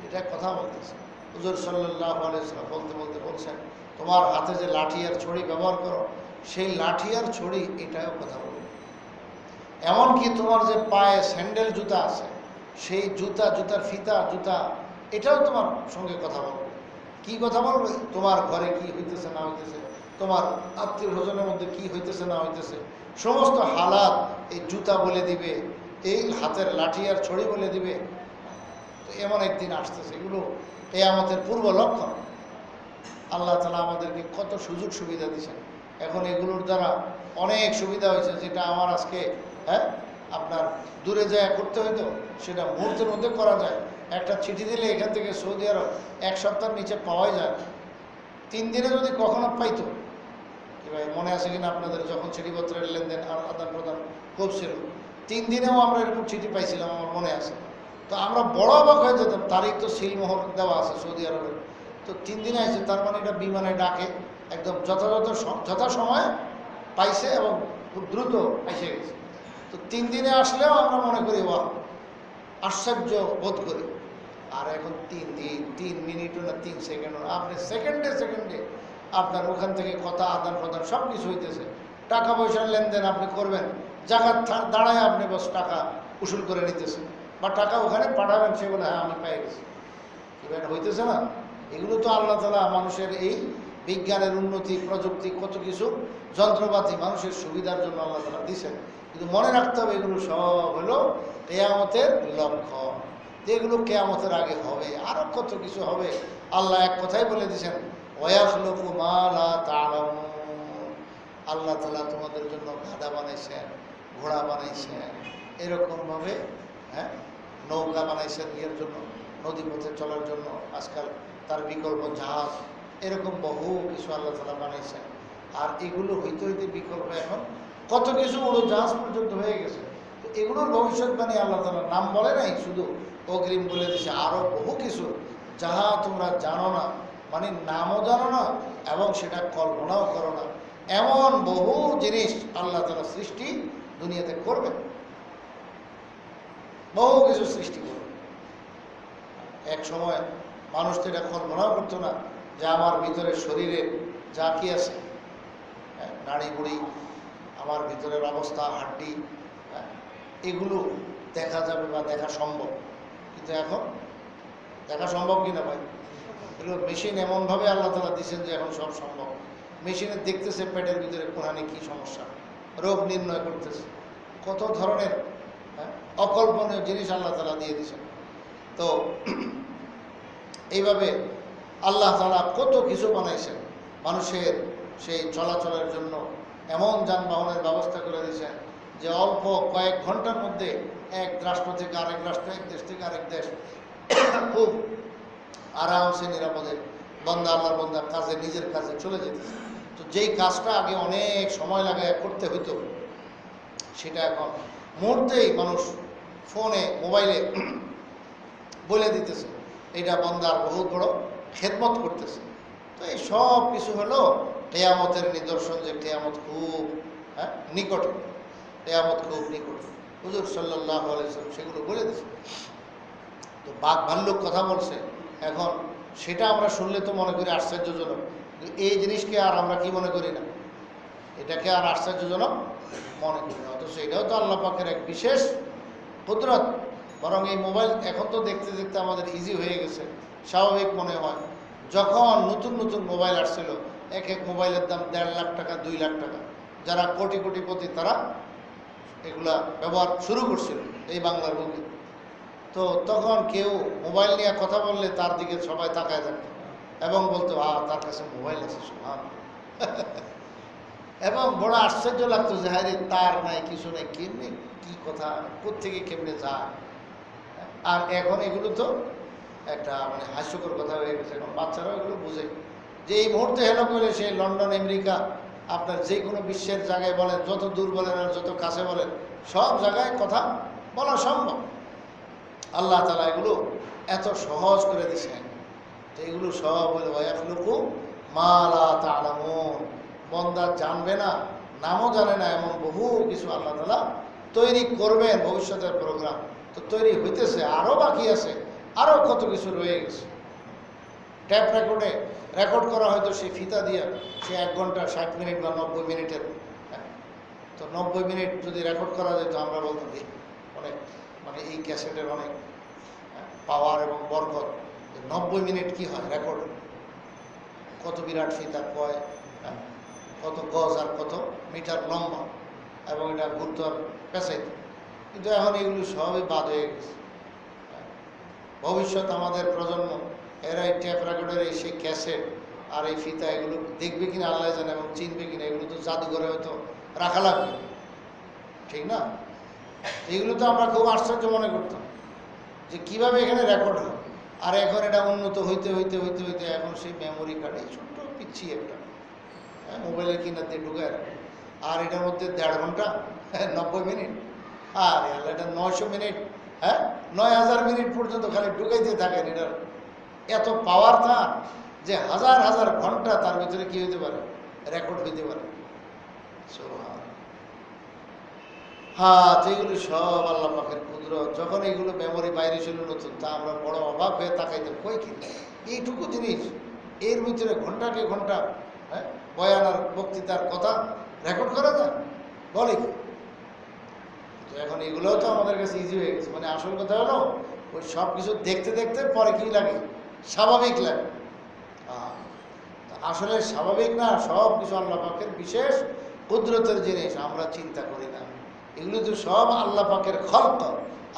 এটাই কথা বলতেছে। হুজুর সাল্লাল্লাহু আলাইহি ওয়াসাল্লাম বলতে বলতে বলছেন, তোমার হাতে যে লাঠি আর ছড়ি ব্যবহার করো, সেই লাঠি আর ছড়ি এটাও কথা বলবে। এমনকি তোমার যে পায়ে স্যান্ডেল জুতা আছে, সেই জুতার ফিতা জুতা এটাও তোমার সঙ্গে কথা বলবে। কি কথা বলবে? তোমার ঘরে কি হইতেছে না হইতেছে, তোমার আত্মীয় স্বজনের মধ্যে কি হইতেছে না হইতেছে, সমস্ত হালাত এই জুতা বলে দিবে, এই হাতের লাঠি আর ছড়ি বলে দিবে। তো এমন একদিন আসতেছে, এগুলো কিয়ামতের পূর্ব লক্ষণ। আল্লাহ তাআলা আমাদেরকে কত সুযোগ সুবিধা দিয়েছেন। এখন এগুলোর দ্বারা অনেক সুবিধা হয়েছে, যেটা আমার আজকে আপনার দূরে যায় করতে হইতো, সেটা মুহূর্তের মধ্যে করা যায়। একটা চিঠি দিলে এখান থেকে সৌদি আরব 1 সপ্তাহের নিচে পাওয়াই যায়। 3 দিনে যদি কখনো পাইতো, কি ভাই মনে আছে কিনা আপনাদের, যখন চিঠিপত্রের লেনদেন আর আদান প্রদান খুব ছিল, 3 দিনেও আমরা এরকম চিঠি পাইছিলাম, আমার মনে আছে। তো আমরা বড় অবাক হয়ে যেতাম, তারিখ তো সিলমোহর দেওয়া আছে সৌদি আরবের, তো 3 দিনে আসছে, তার মানে এটা বিমানে ডাকে একদম যথাসময়ে পাইছে এবং খুব দ্রুত এসে গেছে। তো 3 দিনে আসলেও আমরা মনে করি বাহ, আশ্চর্য বোধ করি। আর এখন 3 দিন 3 মিনিটও না, 3 সেকেন্ডও না, আপনি সেকেন্ডে আপনার ওখান থেকে কথা আদান প্রদান সব কিছু হইতেছে। টাকা পয়সার লেনদেন আপনি করবেন, জায়গার দাঁড়ায় আপনি বস টাকা উসুল করে নিতেছেন, বা টাকা ওখানে পাঠাবেন, সেগুলো হ্যাঁ আমি পাই গেছি। এবার হইতেছে না? এগুলো তো আল্লাহ তাআলা মানুষের এই বিজ্ঞানের উন্নতি, প্রযুক্তি, কত কিছু যন্ত্রপাতি মানুষের সুবিধার জন্য আল্লাহ তাআলা দিয়েছেন। কিন্তু মনে রাখতে হবে, এগুলো সব হলো কিয়ামতের লক্ষণ। যেগুলো কিয়ামতের আগে হবে, আরও কত কিছু হবে। আল্লাহ এক কথাই বলে দিয়েছেন, ওয়াখলুকু মা লা তা'লামুন। আল্লাহ তাআলা তোমাদের জন্য গাধা বানাইছেন, ঘোড়া বানাইছেন, এরকমভাবে নৌকা বানাইছেন ইয়ের জন্য, নদীপথে চলার জন্য। আজকাল তার বিকল্প জাহাজ, এরকম বহু কিছু আল্লাহ তাআলা বানাইছেন। আর এগুলো হইতে হইতে বিকল্প এখন কত কিছু উড়োজাহাজ পর্যন্ত হয়ে গেছে। তো এগুলোর ভবিষ্যৎবাণী আল্লাহ তাআলার নাম বলে নাই, শুধু অগ্রিম বলে দিছে আরও বহু কিছু, যাহা তোমরা জানো না, মানে নামও জানো না এবং সেটা কল্পনাও করো না। এমন বহু জিনিস আল্লাহ তাআলা সৃষ্টি দুনিয়াতে করবেন, বহু কিছু সৃষ্টি করবেন। এক সময় মানুষ তো এটা কল্পনাও করতো না যে আমার ভিতরে শরীরে যা কি আছে, নাড়ি বুড়ি, আমার ভিতরের অবস্থা, হাড্ডি, এগুলো দেখা যাবে বা দেখা সম্ভব। কিন্তু এখন দেখা সম্ভব কিনা ভাই? এগুলো মেশিন এমনভাবে আল্লাহ তাআলা দিচ্ছেন যে এখন সব সম্ভব। মেশিনে দেখতেছে পেটের ভিতরে কোরআনে কি সমস্যা, রোগ নির্ণয় করতেছে, কত ধরনের অকল্পনীয় জিনিস আল্লাহ তাআলা দিয়ে দিচ্ছেন। তো এইভাবে আল্লাহ তাআলা কত কিছু বানাইছেন মানুষের সেই চলাচলের জন্য। এমন যানবাহনের ব্যবস্থা করে দিয়েছেন যে অল্প কয়েক ঘন্টার মধ্যে এক রাষ্ট্র থেকে আরেক রাষ্ট্র, এক দেশ থেকে আরেক দেশ খুব আরামসে নিরাপদে আল্লাহর বান্দার কাজে, নিজের কাজে চলে যেতেছে। তো যেই কাজটা আগে অনেক সময় লাগায় করতে হইতো, সেটা এখন মুহূর্তেই মানুষ ফোনে, মোবাইলে বলে দিতেছে। এটা বান্দার বহুত বড় খেদমত করতেছে। তো এই সব কিছু হলো কিয়ামতের নিদর্শন, যে কিয়ামত খুব নিকটে, কিয়ামত খুব নিকটে। হুজুর সাল্লাল্লাহু আলাইহি ওয়াসাল্লাম সেগুলো বলে দিয়েছে। তো বাঘ ভাল্লুক কথা বলছে, এখন সেটা আমরা শুনলে তো মনে করি আশ্চর্যজনক, কিন্তু এই জিনিসকে আর আমরা কি মনে করি না, এটাকে আর আশ্চর্যজনক মনে করি না। অথচ এটাও তো আল্লাহ পাকের এক বিশেষ কুদরত। বরং এই মোবাইল এখন তো দেখতে দেখতে আমাদের ইজি হয়ে গেছে, স্বাভাবিক মনে হয়। যখন নতুন নতুন মোবাইল আসছিল, এক এক মোবাইলের দাম 1.5 লাখ টাকা, 2 লাখ টাকা, যারা কোটিপতি তারা এগুলা ব্যবহার শুরু করছিল এই বাংলার বুকে। তো তখন কেউ মোবাইল নিয়ে কথা বললে তার দিকে সবাই তাকায় থাকতো এবং বলতো তার কাছে মোবাইল আছে, সুবহান। এবং বড় আশ্চর্য লাগতো যে হ্যাঁ রে, তার নাই, কিছু নেই, কেমনি কি কথা, কোত্থেকে কেমনে যায়। আর এখন এগুলো তো একটা মানে হাস্যকর কথা হয়ে গেছে। এখন বাচ্চারাও এগুলো বুঝে যে এই মুহূর্তে হেলো করে সে লন্ডন, আমেরিকা, আপনার যে কোনো বিশ্বের জায়গায় বলেন, যত দূর বলেন আর যত কাছে বলেন, সব জায়গায় কথা বলা সম্ভব। আল্লাহ তাআলা এগুলো এত সহজ করে দিয়েছেন যে এগুলো সব হলো ওয়াখলুকু মা লা তা'লামুন, বান্দা জানবে না, নামও জানে না এমন বহু কিছু আল্লাহ তাআলা তৈরি করবেন, ভবিষ্যতের প্রোগ্রাম তো তৈরি হইতেছে, আরও বাকি আছে, আরও কত কিছু রয়ে গেছে। ট্যাপ রেকর্ডে রেকর্ড করা হয়তো সেই ফিতা দিয়ে, সে 1 ঘন্টা 60 মিনিট বা 90 মিনিটের, তো 90 মিনিট যদি রেকর্ড করা যেত আমরা বলতাম অনেক, মানে এই ক্যাসেটের অনেক পাওয়ার এবং বরকত। 90 মিনিট কি হয় রেকর্ড, কত বিরাট ফিতা, কত গজ আর কত মিটার লম্বা, এবং এটা ঘুরতে আর পেঁচাইতে। কিন্তু এখন এগুলো সবই বাদ হয়ে গেছে। ভবিষ্যৎ আমাদের প্রজন্ম এরা এই ট্যাপ রেকর্ডের এই সেই ক্যাসেট আর এই ফিতা এগুলো দেখবে কিনা আল্লাহ জানে, এবং চিনবে কিনা, এগুলো তো জাদুঘরে হয়তো রাখা লাগবে, ঠিক না? এগুলো তো আমরা খুব আশ্চর্য মনে করতাম যে কিভাবে এখানে রেকর্ড হয়। আর এখন এটা উন্নত হইতে হইতে হইতে হইতে এখন সেই মেমোরি কার্ডে ছোট্ট পিচ্ছি একটা মোবাইলের কিনার দিয়ে ঢুকায় রাখে, আর এটার মধ্যে 1.5 ঘন্টা 90 মিনিট, আর এটা 900 মিনিট, 9000 মিনিট পর্যন্ত খালি ঢুকাইতে থাকেন। এটার এত পাওয়ার তার যে হাজার হাজার ঘন্টা তার ভিতরে কি হইতে পারে, রেকর্ড হইতে পারে। হ্যাঁ, যেগুলো সব আল্লাহ পাকের কুদরত। যখন এইগুলো মেমোরি বাইরে ছিল নতুন, তা আমরা বড় অবাক হয়ে তাকাইতাম, কই কি এইটুকু জিনিস, এর ভিতরে ঘন্টাকে ঘন্টা বয়ান আর বক্তৃতার কথা রেকর্ড করা যায়, বলে কি? এখন এগুলোও তো আমাদের কাছে ইজি হয়ে গেছে। মানে আসল কথা হলো ওই সব কিছু দেখতে দেখতে পরে কি লাগে, স্বাভাবিক লাগে। আসলে স্বাভাবিক না, সব কিছু আল্লাহ পাকের বিশেষ কুদরতের জিনিস, আমরা চিন্তা করি না। এগুলো তো সব আল্লাহ পাকের খলক,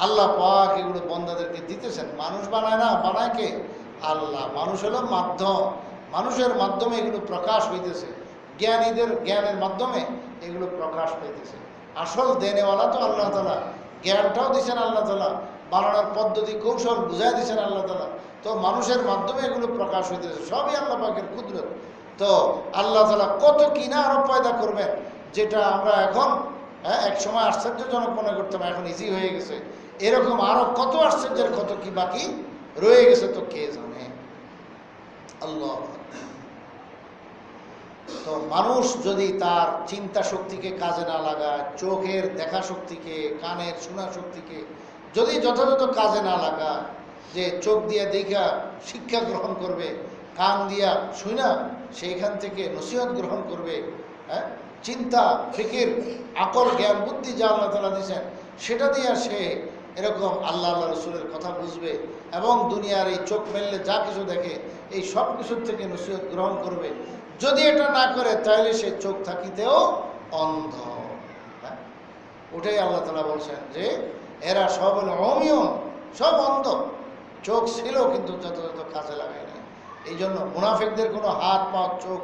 আল্লাহ পাক এগুলো বান্দাদেরকে দিতেছেন। মানুষ বানায় না, বানায় কে? আল্লাহ। মানুষ হলো মাধ্যম, মানুষের মাধ্যমে এগুলো প্রকাশ হইতেছে, জ্ঞানীদের জ্ঞানের মাধ্যমে এগুলো প্রকাশ হইতেছে। আসল দেনেওয়ালা তো আল্লাহ তাআলা, জ্ঞানটাও দিচ্ছেন আল্লাহ তাআলা, বানানোর পদ্ধতি কৌশল বুঝাই দিচ্ছেন আল্লাহ তাআলা। তো মানুষের মাধ্যমে এগুলো প্রকাশ হইতেছে, সবই আল্লাহ পাকের কুদরত। তো আল্লাহ তাআলা কত কিনা আরো পয়দা করবেন, যেটা আমরা এখন এক সময় আশ্চর্যজনক মনে করতাম, এখন ইজি হয়ে গেছে। এরকম আরো কত আশ্চর্যের কত কি বাকি রয়ে গেছে, তো কে জানে। আল্লাহ। তো মানুষ যদি তার চিন্তা শক্তিকে কাজে না লাগায়, চোখের দেখা শক্তিকে, কানের শোনা শক্তিকে যদি যথাযথ কাজে না লাগায়, যে চোখ দিয়ে দেখা শিক্ষা গ্রহণ করবে, কান দিয়া শুনা সেইখান থেকে নসিহত গ্রহণ করবে, চিন্তা ফিকির আকল জ্ঞান বুদ্ধি যা আল্লাহ তাআলা দিয়েছেন সেটা দিয়ে সে এরকম আল্লাহ আল্লাহ রসুলের কথা বুঝবে, এবং দুনিয়ার এই চোখ মেললে যা কিছু দেখে এই সব কিছুর থেকে নসিহত গ্রহণ করবে। যদি এটা না করে তাহলে সে চোখ থাকিতেও অন্ধ। ওটাই আল্লাহ তাআলা বলছেন যে এরা সব হলো অমিয়, সব অন্ধ, চোখ ছিল কিন্তু যথাযথ কাজে লাগায় না। এই জন্য মুনাফিকদের কোনো হাত পা চোখ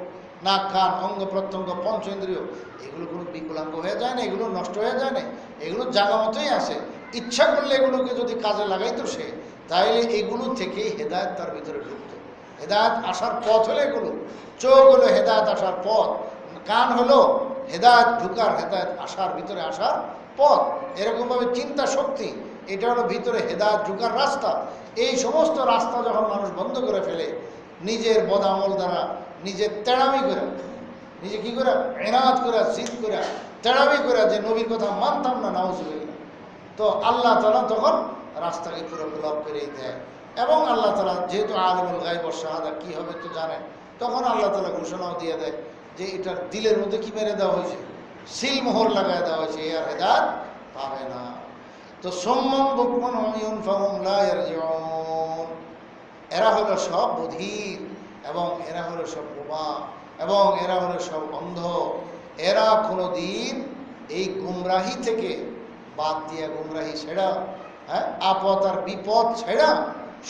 নাক কান অঙ্গ প্রত্যঙ্গ পঞ্চেন্দ্রিয় এগুলো কোনো বিকলাঙ্গ হয়ে যায় না, এগুলো নষ্ট হয়ে যায় না, এগুলো জায়গা মতোই আসে। ইচ্ছা করলে এগুলোকে যদি কাজে লাগাইতো সে, তাহলে এগুলো থেকেই হেদায়েত তার ভিতরে ঢুকত। হেদায়েত আসার পথ হলো এগুলো। চোখ হলো হেদায়েত আসার পথ, কান হলো হেদায়েত ঢুকার, হেদায়েত আসার ভিতরে আসার পথ। এরকমভাবে চিন্তা শক্তি, এটা হলো ভিতরে হেদায়েত ঢুকার রাস্তা। এই সমস্ত রাস্তা যখন মানুষ বন্ধ করে ফেলে, নিজের বদামল দ্বারা, নিজের তেড়ামি করে, নিজে কি করে এনাত করে, জিদ করে, তেড়ামি করে, যে নবীর কথা মানতাম না, নাউজুবিল্লাহ, তো আল্লাহ তাআলা তখন রাস্তাকে পুরো ব্লক করেই দেয়। এবং আল্লাহ তাআলা যেহেতু আলিমুল গায়ব ওয়াশ শাহাদা কি হবে তো জানেন, তখন আল্লাহ তাআলা ঘোষণাও দিয়ে দেয় যে এটার দিলের মধ্যে কি মেরে দেওয়া হয়েছে, সিল মোহর লাগাই দেওয়া হয়েছে, আর হেদায়েত পাবে না। তো সুম্মুন বুকমুন উমিয়ুন ফাহুম লা ইয়ারজিউন, এরা হলো সব বধির, এবং এরা হলো সব বোমা, এবং এরা হলো সব অন্ধ। এরা কোনোদিন এই গুমরাহি থেকে বাদ দিয়ে, গুমরাহি ছেড়া, আপদ আর বিপদ ছেড়া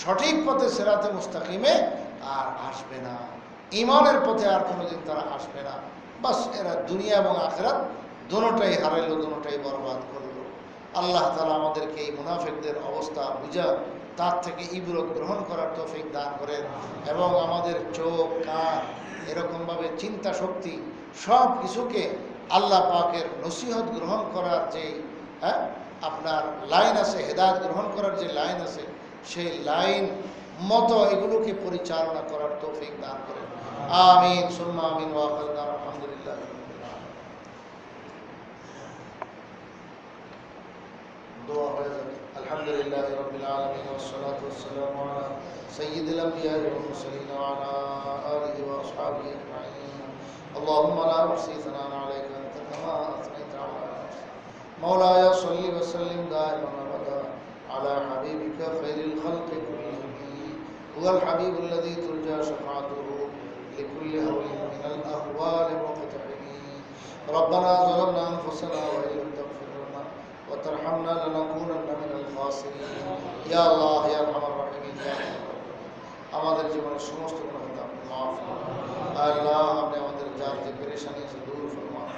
সঠিক পথে সিরাতে মুস্তাকিমে আর আসবে না, ঈমানের পথে আর কোনোদিন তারা আসবে না। বাস এরা দুনিয়া এবং আখিরাত দুটোটাই হারাইলো, দুটোটাই বরবাদ করলো। আল্লাহ তাআলা আমাদেরকে এই মুনাফিকদের অবস্থা বুঝা তার থেকে ইবরত গ্রহণ করার তৌফিক দান করেন, এবং আমাদের চোখ কান এরকমভাবে চিন্তা শক্তি সব কিছুকে আল্লাহ পাকের নসিহত গ্রহণ করার যে আপনার লাইন আছে, হেদায়েত গ্রহণ করার যে লাইন আছে, সেই লাইন মতো এগুলোকে পরিচালনা করার তৌফিক দান করেন। আমিন সুম্মা আমিন ওয়া আখিরু দাওয়ানা আলহামদুলিল্লাহি রাব্বিল আলামিন। দোয়া হয়ে যাবে। আলহামদুলিল্লাহি রাব্বিল আলামিন ওয়াস সালাতু ওয়াস সালামু আলা সাইয়্যিদিল আমবিয়া ওয়াল মুরসালিন ওয়া আলা আলিহি ওয়া আসহাবিহি আজমাইন। اللهم لا نحصي ثناء عليك أنت كما أثنيت على نفسك. مولاي صل وسلم دائما أبدا على حبيبك خير الخلق كلهم. هو الحبيب الذي ترجى شفاعته لكل هول من الأهوال مقتحم. ربنا ظلمنا أنفسنا وإن لم تغفر لنا وترحمنا لنكونن من الخاسرين. يا الله يا أرحم الراحمين يا الله আমাদের জীবনের সমস্ত গুনাহ আপনি মাফ করুন। আল্লাহ আপনি আমাদের যার যে পেরেশানি আছে দূর ফরমান।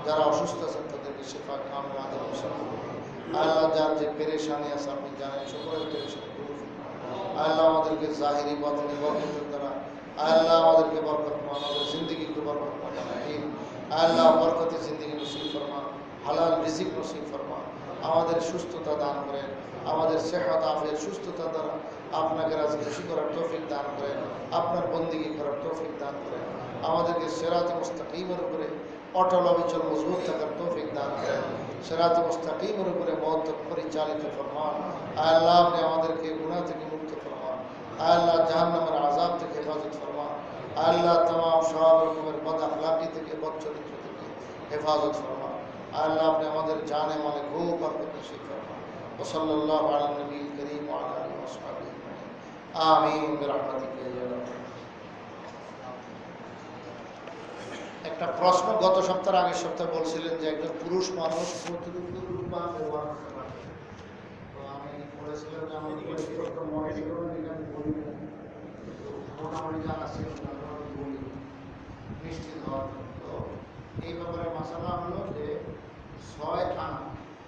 যারা অসুস্থ আছেন তাদেরকে শিফা কামিল আতা করুন। আল্লাহ যার যে পেরেশানি আছে আপনি জানেন সকলের পেরেশানি দূর ফরমান। আল্লাহ আমাদেরকে জাহিরি বাতিনি বরকতের দ্বারা আল্লাহ আমাদেরকে বরকতময় আমাদের জিন্দেগিকে বরকতময় বানাইন। আল্লাহ বরকতে জিন্দেগি নসিব ফরমান, হালাল রিজিক নসিব ফরমান। আমাদের সুস্থতা দান করেন, আমাদের সেহত আফিয়ত সুস্থতা দ্বারা আপনাকে রাজি খুশি করার তৌফিক দান করেন, আপনার বন্দিগি করার তৌফিক দান করেন। আমাদেরকে সিরাতে মুস্তাকিমের উপরে অটল অবিচল মজবুত থাকার তৌফিক দান করেন। সিরাতে মুস্তাকিমের উপরে মওত পরিচালিত ফরমান। আল্লাহ আপনি আমাদেরকে গুনাহ থেকে মুক্ত ফরমান। আল্লাহ জাহান্নামের আযাব থেকে হেফাজত ফরমান। আল্লাহ तमाम সব রকমের বদ আখলাকি থেকে বদ চরিত্র থেকে হেফাজত ফরমান। আল্লাহ আপনি আমাদের জানে মালে খুব বরকত নসিব ফরমান। ওয়া সাল্লাল্লাহু আলা নবিয়িল কারীম ওয়া আলা আলিহি ওয়া সাহবিহি আমিন বিরহমাতিকা ইয়া রাব্বাল আলামিন। একটা প্রশ্ন গত সপ্তাহের আগের সপ্তাহে বলছিলেন যে একজন পুরুষ মানুষ কতটুকু রূপা ব্যবহার করতে পারে। তো আমি বলেছিলাম যে আমার পরিচিত মহিলাগুলো এখানে বলি মোটামুটি জানা ছিল না, বলি নিশ্চিত হওয়ার জন্য। তো এই ব্যাপারে মাসালা হলো যে 6 আনা,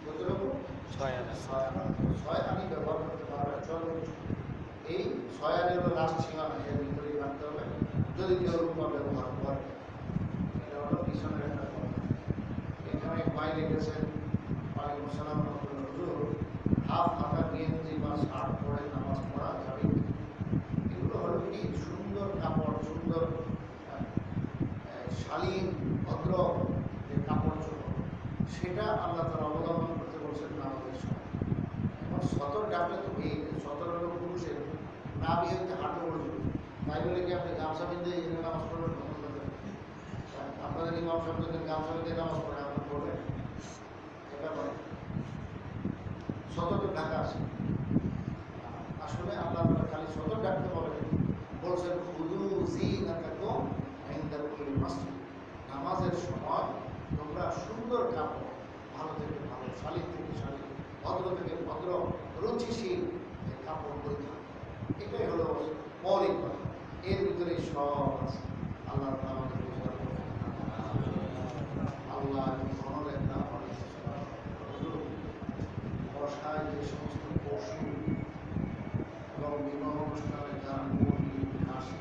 কতটুকু 6 আনি ব্যবহার করতে পারবে। চলো এই 6 আনি হলো লাস্ট সীমানা, এর ভিতরেই রাখতে হবে যদি কেউ রূপা ব্যবহার করে। এটা হলো পিছনের একটা কথা। এখানে ভাই লিখেছেন ওয়ালাইকুম আসসালাম হুজুর, হাফ হাতা গেঞ্জি বা শার্ট পরে নামাজ পড়া যাবে? এগুলো হলো কি সুন্দর কাপড়, সুন্দর শালীন ভদ্র যে কাপড় চোপড়, সেটা আল্লাহ তাআলা অবলম্বন করতে বলছেন নামাজের সময়। এখন সতর ডাকলে তো কি সতর হলো পুরুষের না বিয়ে হতে হাঁটু পর্যন্ত, তাই বলে কি আপনি গামছা বিন্দে নামাজ পড়বেন? আপনাদের ইমাম সাহেব যদি গামছা বিন্দে নামাজ পড়ে আপনার পড়বেন? এটা নয়, সতর ঢাকা আছে। আসলে আল্লাহ তাআলা খালি সতর ডাকতে বলেন, বলছেন খুযু যিনাতাকুম ইনদা কুল্লি মাসজিদ। নামাজের সময় তোমরা সুন্দর কাপড়, ভালো থেকে ভালো, শালীন থেকে শালীন, ভদ্র থেকে ভদ্র, রুচিশীল কাপড় পরিধান। এটাই হলো মৌলিক কথা। এর ভিতরে সব আছে। আল্লাহ তাআলা আমাদের আল্লাহ মহলের না বর্ষায় যে সমস্ত পশু এবং বিবাহ অনুষ্ঠানে যারা মুরগি, হাসি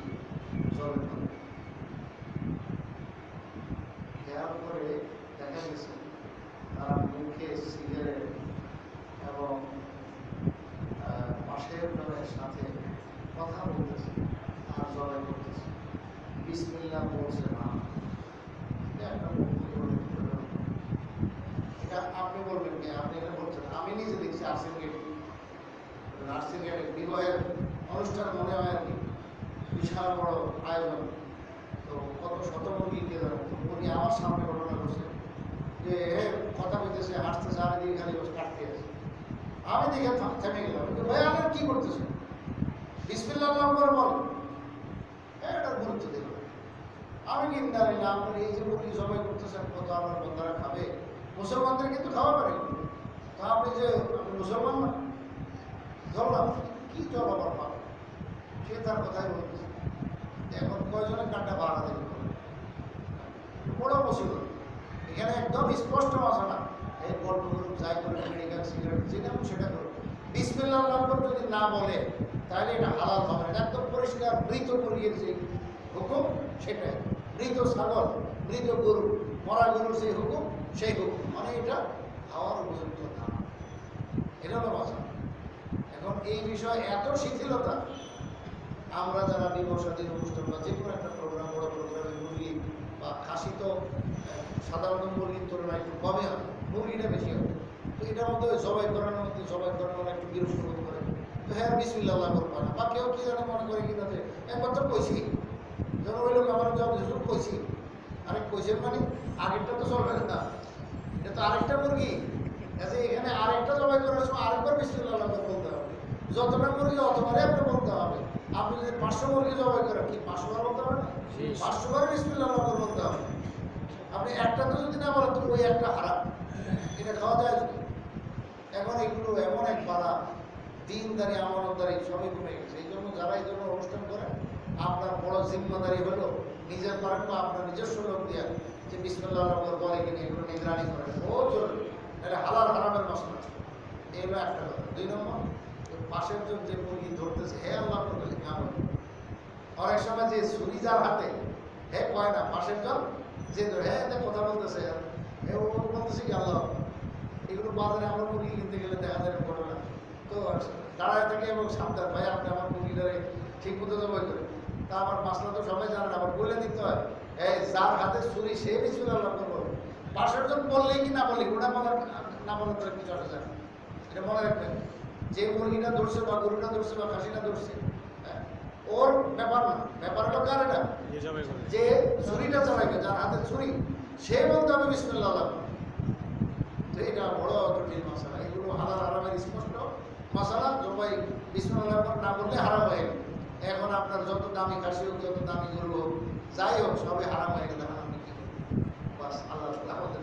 জলে থাকে, খেয়াল করে দেখা গেছে তারা মুখে সিগারেট এবং পাশের জনের সাথে কথা বলতেছে আর জলে করতেছে, বিসমিল্লাহ বলছে না। এটা আপনি বলবেন কি? আপনি এটা বলছেন। আমি নিজে দেখছি নার্সিং গেটে বিবাহের অনুষ্ঠান মনে হয় আর কি, বিশাল বড় আয়োজন। তো কত শত মুরগি কে যাবে, মুরগি আমার সামনে ঘটনা করছে যে কথা বলতেছে, হাসতেছে, আমি দিকে খালি বসে কাটতে আছে। আমি দিকে থেমে গেলাম, ভাই আপনার কি করতেছে? বিসমিল্লাহ করে বল, এটা গুরুত্ব দিল। আমি কিন্তু জানি না আপনার এই যে মুরগি সবাই করতেছেন, কত আমার বন্ধারা খাবে, মুসলমানদের কিন্তু খাওয়া পারে। তা আপনি যে আপনি মুসলমান না, ধরলাম কি জল আবার পাবে, সে তার কথাই বলতেছে। এখন কয়জনের কাটা ভাড়া দেবে, বড় মুসিবত। এখানে একদম স্পষ্ট ভাষা না, এই গল্প করুন, যাই করে মেডিকেল সিগারেট যেটা সেটা করুন, বিসমিল্লাহ নম্বর যদি না বলে তাহলে এটা হালাল হবে না। একদম পরিষ্কার মৃত মুরগির যে হুকুম সেটাই, মৃত ছাগল, মৃত গরু, মরা গরুর যে হুকুম সেই হুকুম, মানে এটা খাওয়ার উপযুক্ত না। এটা হলো ভাষা। এখন এই বিষয়ে এত শিথিলতা, আমরা যারা বিবাহ শাদীর অনুষ্ঠান বা যে কোনো একটা প্রোগ্রাম, বড় প্রোগ্রামে মুরগি বা খাসি তো সাধারণত মুরগির তুলনায় একটু কমই হয়, মুরগিটা বেশি হয়। তো এটার মধ্যে জবাই করানোর মধ্যে জবাই করানো একটু বিরক্ত বোধ করে। তো হ্যাঁ বিসমিল্লাহ করবো না, বা কেউ কি জানে মনে করে কিনা যে একবার তো কইছি, যখন ওই লোক আমার জব দিয়েছিল কইছি, আরেক কইছেন মানে আগেরটা তো চলবে না, এটা তো আরেকটা মুরগি আছে, এখানে আরেকটা জবাই করার সময় আরেকবার বিসমিল্লাহ বলতে হবে। যতটা মুরগি অতবারই আপনার বলতে হবে। আপনি যদি 500 মুরগি জবাই করেন, কি 500 বার বলতে হবে না? 500 বার বিসমিল্লাহ বলতে হবে। আপনি একটা তো যদি না বলেন তো ওই একটা হারাম, এটা খাওয়া যায় না। এখন এগুলো এমন এক বাড়া, দিনদারি আমানতদারি সবই কমে গেছে। এই জন্য যারা এই জন্য অনুষ্ঠান করেন, আপনার বড় জিম্মাদারি হলো নিজের পারেন বা আপনার নিজস্ব লোক দিয়ে যে বিসমিল্লাহ বলে কিনে এগুলো নিগরানি করেন, ও জরুরি। এটা হালাল হারামের মশলা, এই হলো একটা কথা। 2 নম্বর, পাশের জন যে মুরগি ধরতেছে, হে আল্লাহ বলে খাবেন। অনেক সময় যে ছুরি যার হাতে, হে কয় না, পাশের জন যে হ্যাঁ কথা বলতেছে, ও বলতেছে কি আল্লাহ। এগুলো বাজারে আমরা মুরগি কিনতে গেলে দেখা যায় ঘটনা, তো দাঁড়ায় থাকে এবং সাবধান, ভাই আপনি আমার মুরগিটারে ঠিক মতো জবাই করে। তা আমার মাসলা তো সবাই জানেন, আবার বলে দিতে হয়, এই যার হাতে ছুরি সে বিসমিল্লাহ করবো। পাশের জন বললেই কি না বলি, ওটা বলার না বলার করে কিছু আসে যায় না। এটা মনে রাখবেন, যে মুরগিটা ধরছে বা গরুটা ধরছে বা খাসিটা ধরছে, ওর ব্যাপার না, ব্যাপার হলো কার, এটা যে ছুরিটা চালাইবে, যার হাতে ছুরি সে বলতে হবে বিসমিল্লাহ। তো এটা বড় জটিল মশলা, এগুলো হালাল হারামের স্পষ্ট মশলা। জবাই বিসমিল্লাহ না বললে হারাম হয়ে গেল। এখন আপনার যত দামি খাসি হোক, যত দামি গরু হোক, যাই হোক, সবই হারাম হয়ে গেলে আপনি কি করবেন? বাস আল্লাহ আমাদের।